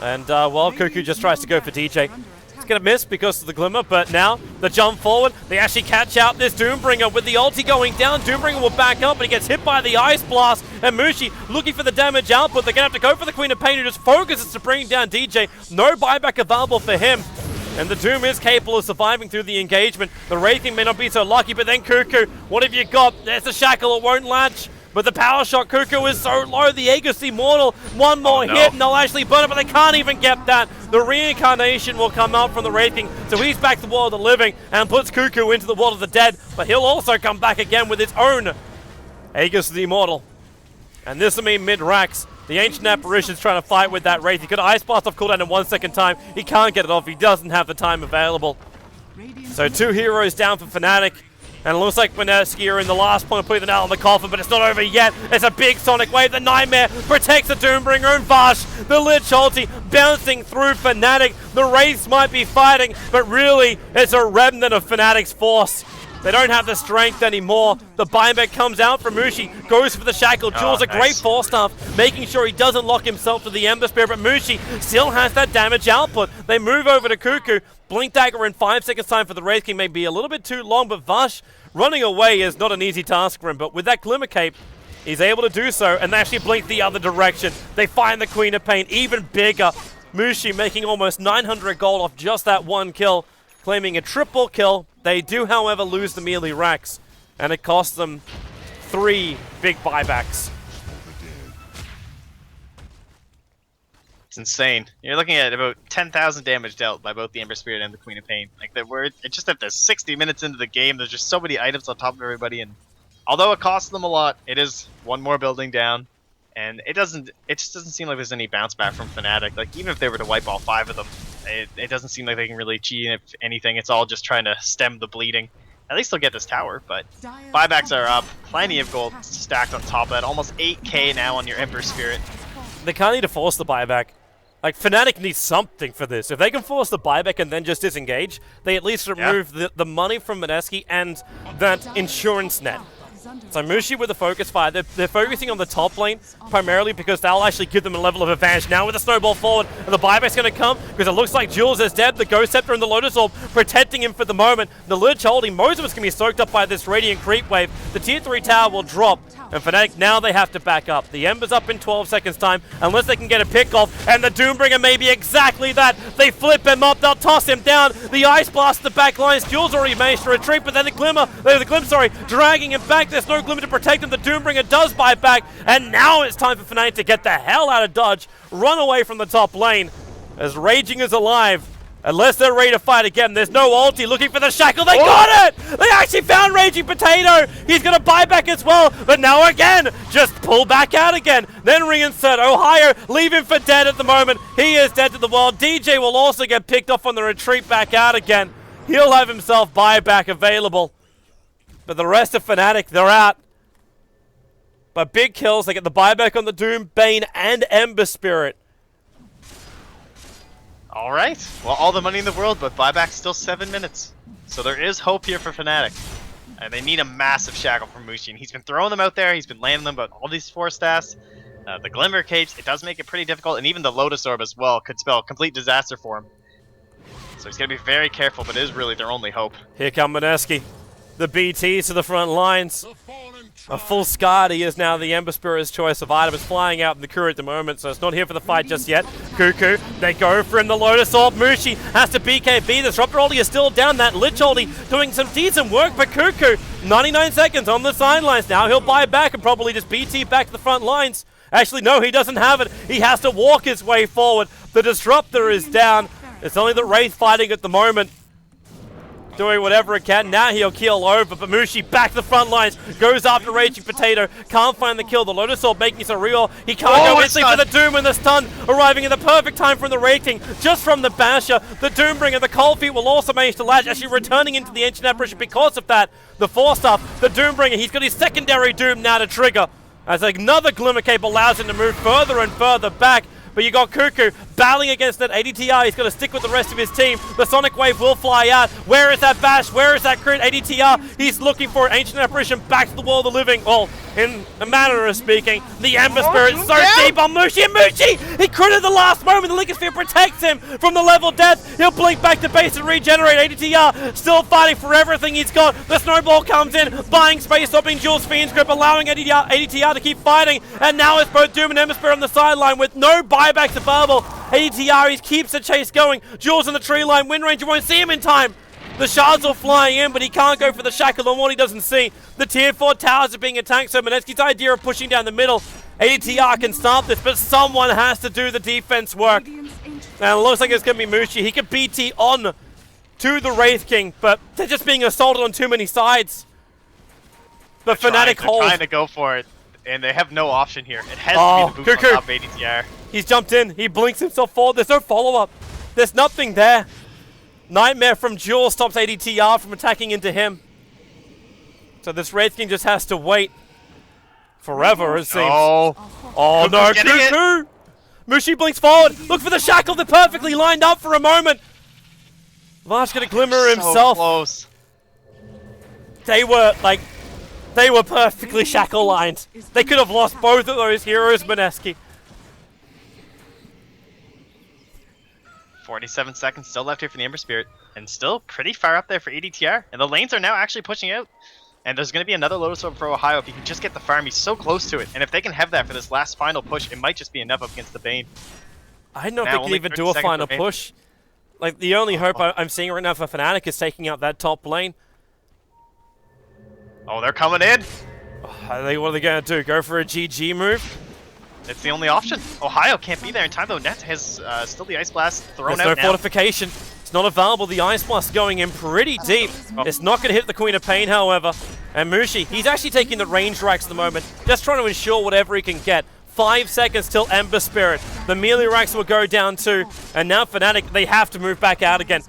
And, well, Cuckoo just tries to go for DJ. He's going to miss because of the Glimmer, but now the jump forward, they actually catch out this Doombringer with the ulti going down. Doombringer will back up, but he gets hit by the Ice Blast. And Mushi looking for the damage output. They're going to have to go for the Queen of Pain, who just focuses to bring down DJ. No buyback available for him. And the Doom is capable of surviving through the engagement. The Wraithing may not be so lucky, but then Cuckoo, what have you got? There's the Shackle, it won't latch. But the power shot, Cuckoo is so low. The Aegis Immortal, one more hit, and they'll actually burn it, but they can't even get that. The reincarnation will come out from the Wraithing, so he's back to the world of the living and puts Cuckoo into the world of the dead. But he'll also come back again with his own Aegis the Immortal. And this will mean mid-racks. The Ancient Apparition's trying to fight with that Wraith. He could Ice Blast off cooldown in 1 second time. He can't get it off. He doesn't have the time available. So 2 heroes down for Fnatic. And it looks like Mineski are in the last point of putting the nail on the coffin, but it's not over yet. It's a big Sonic Wave. The Nightmare protects the Doombringer, and Vash, the Lich ulti, bouncing through Fnatic. The Wraiths might be fighting, but really, it's a remnant of Fnatic's force. They don't have the strength anymore. The buyback comes out from Mushi, goes for the Shackle. Jules, a great force staff, making sure he doesn't lock himself to the Ember Spear, but Mushi still has that damage output. They move over to Cuckoo. Blink Dagger in 5 seconds time for the Wraith King may be a little bit too long, but Vash running away is not an easy task for him. But with that Glimmer Cape, he's able to do so, and they actually blink the other direction. They find the Queen of Pain, even bigger. Mushi making almost 900 gold off just that one kill, claiming a triple kill. They do, however, lose the melee racks, and it costs them 3 big buybacks. It's insane. You're looking at about 10,000 damage dealt by both the Ember Spirit and the Queen of Pain. Like, it's just after 60 minutes into the game, there's just so many items on top of everybody, and although it costs them a lot, it is one more building down, and it just doesn't seem like there's any bounce back from Fnatic. Like, even if they were to wipe all 5 of them, it doesn't seem like they can really achieve anything. It's all just trying to stem the bleeding. At least they'll get this tower, but buybacks are up. Plenty of gold stacked on top of that. Almost 8k now on your Ember Spirit. They can't need to force the buyback. Like, Fnatic needs something for this. If they can force the buyback and then just disengage, they at least remove the money from Mineski and that insurance net. So Mushi with the focus fire, they're focusing on the top lane primarily because that'll actually give them a level of advantage. Now with the snowball forward, and the buyback's going to come because it looks like Jules is dead. The Ghost Scepter and the Lotus Orb protecting him for the moment. The Lich holding, most of it's going to be soaked up by this Radiant Creep Wave. The tier 3 tower will drop, and Fnatic now they have to back up. The Ember's up in 12 seconds time, unless they can get a pick off, and the Doombringer may be exactly that. They flip him up, they'll toss him down. The Ice Blast, the back lines, Jules already managed to retreat, but then the Glim, dragging him back. There's no Glimmer to protect him. The Doombringer does buy back, and now it's time for Fnatic to get the hell out of dodge, run away from the top lane, as Raging is alive. Unless they're ready to fight again, there's no ulti. Looking for the shackle, they got it! They actually found Raging Potato! He's gonna buy back as well, but now again, just pull back out again. Then reinsert. Ohio, leave him for dead at the moment. He is dead to the world. DJ will also get picked off on the retreat back out again. He'll have himself buyback available. But the rest of Fnatic, they're out. But big kills, they get the buyback on the Doom, Bane, and Ember Spirit. All right. Well, all the money in the world, but buyback's still 7 minutes. So there is hope here for Fnatic. And they need a massive shackle from Mushi. And he's been throwing them out there. He's been landing them, but all these 4 staffs. The Glimmer Cage, it does make it pretty difficult. And even the Lotus Orb as well could spell complete disaster for him. So he's going to be very careful, but it is really their only hope. Here come Mineski. The BTs to the front lines. A full Skadi is now the Ember Spirit's choice of item. It's flying out in the Kuru at the moment, so it's not here for the fight just yet. Cuckoo, they go for him, the Lotus Orb. Mushi has to BKB. The Disruptor ulti is still down. That Lich ulti doing some decent work, but Cuckoo, 99 seconds on the sidelines now. He'll buy back and probably just BT back to the front lines. Actually, no, he doesn't have it. He has to walk his way forward. The Disruptor is down. It's only the Wraith fighting at the moment, doing whatever it can. Now he'll keel over, but Mushi back to the front lines, goes after Raging Potato, can't find the kill. The Lotus Orb making some real. He can't go instantly for the Doom, and the stun arriving in the perfect time from the Raid King, just from the Basher. The Doombringer, the Cold Feet will also manage to latch, actually returning into the Ancient Apparition because of that. The Force Staff, the Doombringer, he's got his secondary Doom now to trigger, as another Glimmer Cape allows him to move further and further back. But you got Cuckoo battling against that ADTR. He's got to stick with the rest of his team. The Sonic Wave will fly out. Where is that Bash? Where is that crit? ADTR, he's looking for an Ancient Apparition back to the world of living. Well, in a manner of speaking, the Ember Spirit so deep on Mushi. And Mushi, he critted the last moment. The Lincoln Sphere protects him from the level death. He'll blink back to base and regenerate. ADTR still fighting for everything he's got. The Snowball comes in, buying space, stopping Jules Fiend's grip, allowing ADTR to keep fighting. And now it's both Doom and Ember Spirit on the sideline with no buybacks available. ADTR, he keeps the chase going. Jules in the tree line. Wind Ranger won't see him in time. The shards are flying in, but he can't go for the shackle on what he doesn't see. The tier 4 towers are being attacked, so Mineski's idea of pushing down the middle, ADTR can start this, but someone has to do the defense work. And it looks like it's going to be Mushi. He could BT on to the Wraith King, but they're just being assaulted on too many sides. But Fnatic hold. They're trying to go for it, and they have no option here. It has to be the boost on top ADTR. He's jumped in. He blinks himself forward. There's no follow-up. There's nothing there. Nightmare from Jules stops ADTR from attacking into him. So this Wraith King just has to wait forever, it seems. Oh no, Cuckoo! Mushi blinks forward. Look for the shackle. They're perfectly lined up for a moment. Varsh gonna glimmer himself. Close. They were perfectly shackle lined. They could have lost both of those heroes, Mineski. 47 seconds still left here for the Ember Spirit, and still pretty far up there for ADTR. And the lanes are now actually pushing out. And there's going to be another Lotus Orb for Ohio if he can just get the farm. He's so close to it. And if they can have that for this last final push, it might just be enough up against the Bane. I don't know if they can even do a final push. Like, the only hope I'm seeing right now for Fnatic is taking out that top lane. Oh, they're coming in. What are they going to do? Go for a GG move? It's the only option. Ohio can't be there in time, though. Net has still the Ice Blast thrown out now. There's no fortification. It's not available. The Ice Blast going in pretty deep. It's not going to hit the Queen of Pain, however. And Mushi, he's actually taking the range racks at the moment, just trying to ensure whatever he can get. 5 seconds till Ember Spirit. The melee racks will go down too. And now Fnatic, they have to move back out again.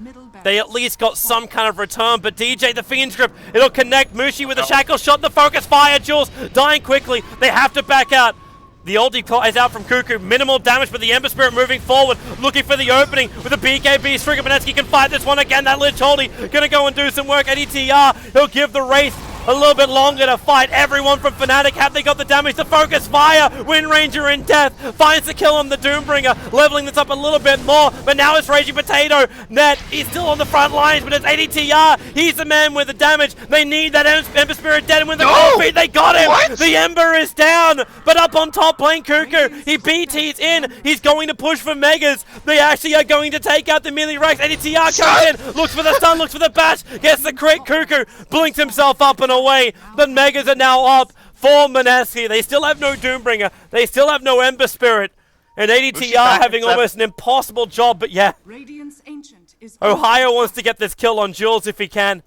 They at least got some kind of return, but DJ, the Fiend's Grip, it'll connect. Mushi with a shackle shot, the focus fire. Jules dying quickly. They have to back out. The ulti is out from Cuckoo. Minimal damage, but the Ember Spirit moving forward, looking for the opening with the BKB. Stringer Mineski can fight this one again. That Lich ulti gonna go and do some work. ADTR, he'll give the Wraith a little bit longer to fight. Everyone from Fnatic, have they got the damage to focus fire? Wind Ranger in death, finds the kill on the Doombringer, leveling this up a little bit more, but now it's Raging Potato. Net, he's still on the front lines, but it's ADTR. He's the man with the damage. They need that Ember Spirit dead, and with the cold feet, they got him. What? The Ember is down, but up on top playing Cuckoo. He BT's in. He's going to push for Megas. They actually are going to take out the melee Rex. ADTR comes in, looks for the stun, looks for the bash, gets the crit. Cuckoo blinks himself up and away. The Megas are now up for Mineski. They still have no Doombringer. They still have no Ember Spirit. And ADTR having almost an impossible job, but yeah. Radiant's Ancient is Ohio wants to get this kill on Jules if he can.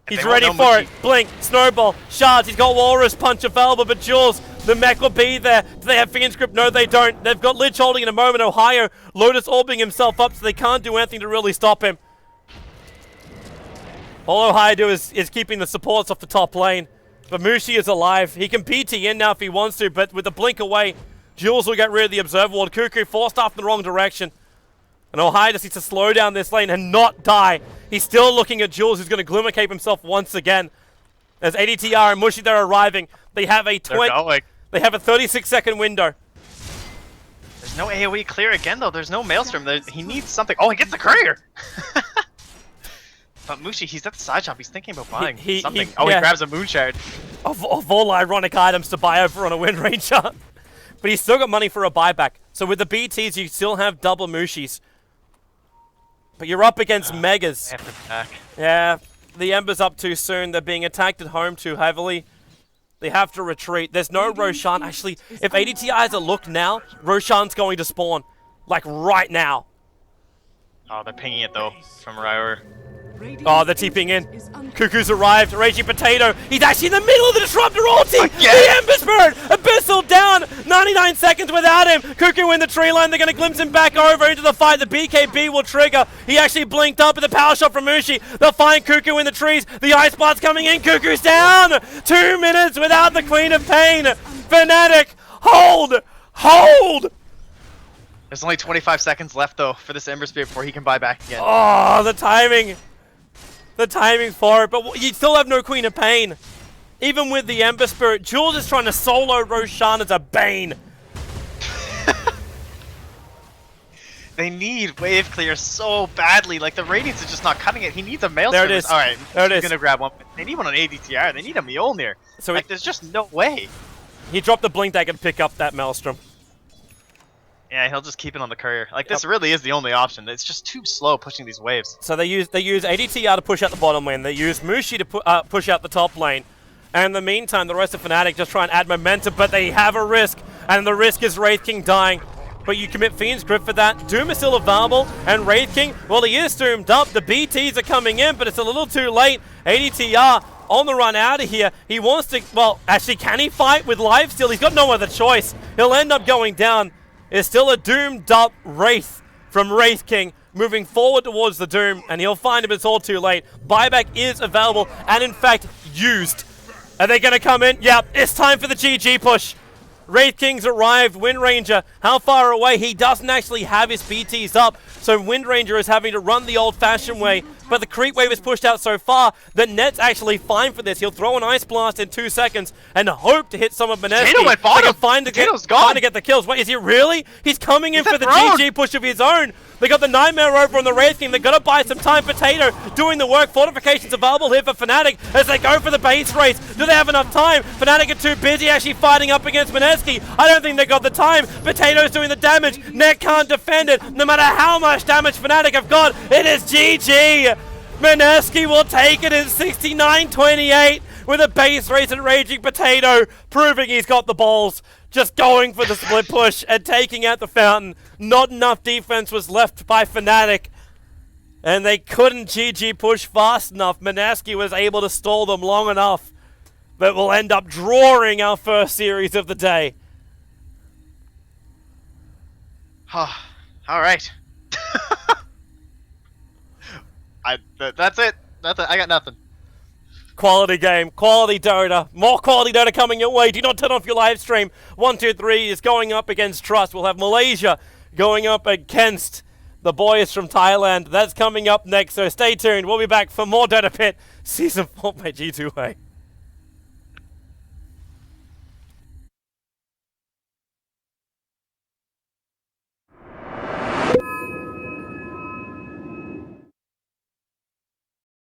He's they ready won't know for much it. Blink, Snowball, Shards. He's got Walrus Punch available, but Jules, the mech will be there. Do they have Fiend's Grip? No, they don't. They've got Lich holding in a moment. Ohio, Lotus orbing himself up, so they can't do anything to really stop him. All Ohio do is keeping the supports off the top lane. But Mushi is alive. He can BT in now if he wants to, but with the blink away, Jules will get rid of the Observer Ward. Cuckoo forced off in the wrong direction. And Ohio just needs to slow down this lane and not die. He's still looking at Jules, who's going to Glimmer Cape himself once again. As ADTR and Mushi, they're arriving. They have a 36-second window. There's no AoE clear again, though. There's no Maelstrom. He needs something. Oh, he gets the courier! But Mushi, he's at the side shop. He's thinking about buying something. He grabs a Moonshard. Of all ironic items to buy over on a Wind Ranger. But he's still got money for a buyback. So with the BTs, you still have double Mushis. But you're up against Megas. They have to attack. Yeah, the Ember's up too soon. They're being attacked at home too heavily. They have to retreat. There's no Roshan. Actually, if ADTI has a look now, Roshan's going to spawn. Like, right now. Oh, they're pinging it, though, from Ryor. Oh, they're TPing in. Cuckoo's arrived. Raging Potato. He's actually in the middle of the Disruptor ulti. The Ember Spirit. Abyssal down. 99 seconds without him. Cuckoo in the tree line. They're going to glimpse him back over into the fight. The BKB will trigger. He actually blinked up at the power shot from Mushi. They'll find Cuckoo in the trees. The Ice Blast's coming in. Cuckoo's down. 2 minutes without the Queen of Pain. Fnatic. Hold. Hold. There's only 25 seconds left, though, for this Ember Spirit before he can buy back again. Oh, the timing. The timing for it, but you still have no Queen of Pain. Even with the Ember Spirit, Jules is trying to solo Roshan as a Bane. They need wave clear so badly. Like, the Radiance is just not cutting it. He needs a Maelstrom. There it is. Alright, there it is. He's gonna grab one. They need one on ADTR. They need a Mjolnir. So like, there's just no way. He dropped the Blink Dagger to pick up that Maelstrom. Yeah, he'll just keep it on the courier. Like, this really is the only option. It's just too slow pushing these waves. So they use ADTR to push out the bottom lane. They use Mushi to push out the top lane. And in the meantime, the rest of Fnatic just try and add momentum, but they have a risk. And the risk is Wraith King dying. But you commit Fiend's Grip for that. Doom is still available. And Wraith King, well, he is doomed up. The BTs are coming in, but it's a little too late. ADTR on the run out of here. He wants to, well, actually, can he fight with lifesteal? He's got no other choice. He'll end up going down. It's still a doomed up Wraith from Wraith King moving forward towards the Doom, and he'll find him. It's all too late. Buyback is available and, in fact, used. Are they going to come in? Yeah, it's time for the GG push. Wraith King's arrived. Wind Ranger, how far away? He doesn't actually have his BTs up, so Wind Ranger is having to run the old-fashioned way, but the creep wave is pushed out so far that Net's actually fine for this. He'll throw an Ice Blast in 2 seconds and hope to hit some of Mineski. Potato went bottom. Find to get the kills. Wait, is he really? He's coming in for the GG push of his own. They got the Nightmare over on the Wraith King. They got to buy some time. Potato doing the work. Fortifications available here for Fnatic as they go for the base race. Do they have enough time? Fnatic are too busy actually fighting up against Mineski. I don't think they got the time. Potato's doing the damage. Net can't defend it. No matter how much damage Fnatic have got, it is GG. Mineski will take it in 69-28 with a base race and Raging Potato, proving he's got the balls. Just going for the split push and taking out the fountain. Not enough defense was left by Fnatic. And they couldn't GG push fast enough. Mineski was able to stall them long enough. But we'll end up drawing our first series of the day. Alright. That's it. I got nothing. Quality game, quality Dota, more quality Dota coming your way. Do not turn off your live stream. 1, 2, 3 is going up against Trust. We'll have Malaysia going up against the boys from Thailand. That's coming up next, so stay tuned. We'll be back for more Dota Pit Season 4 by G2A.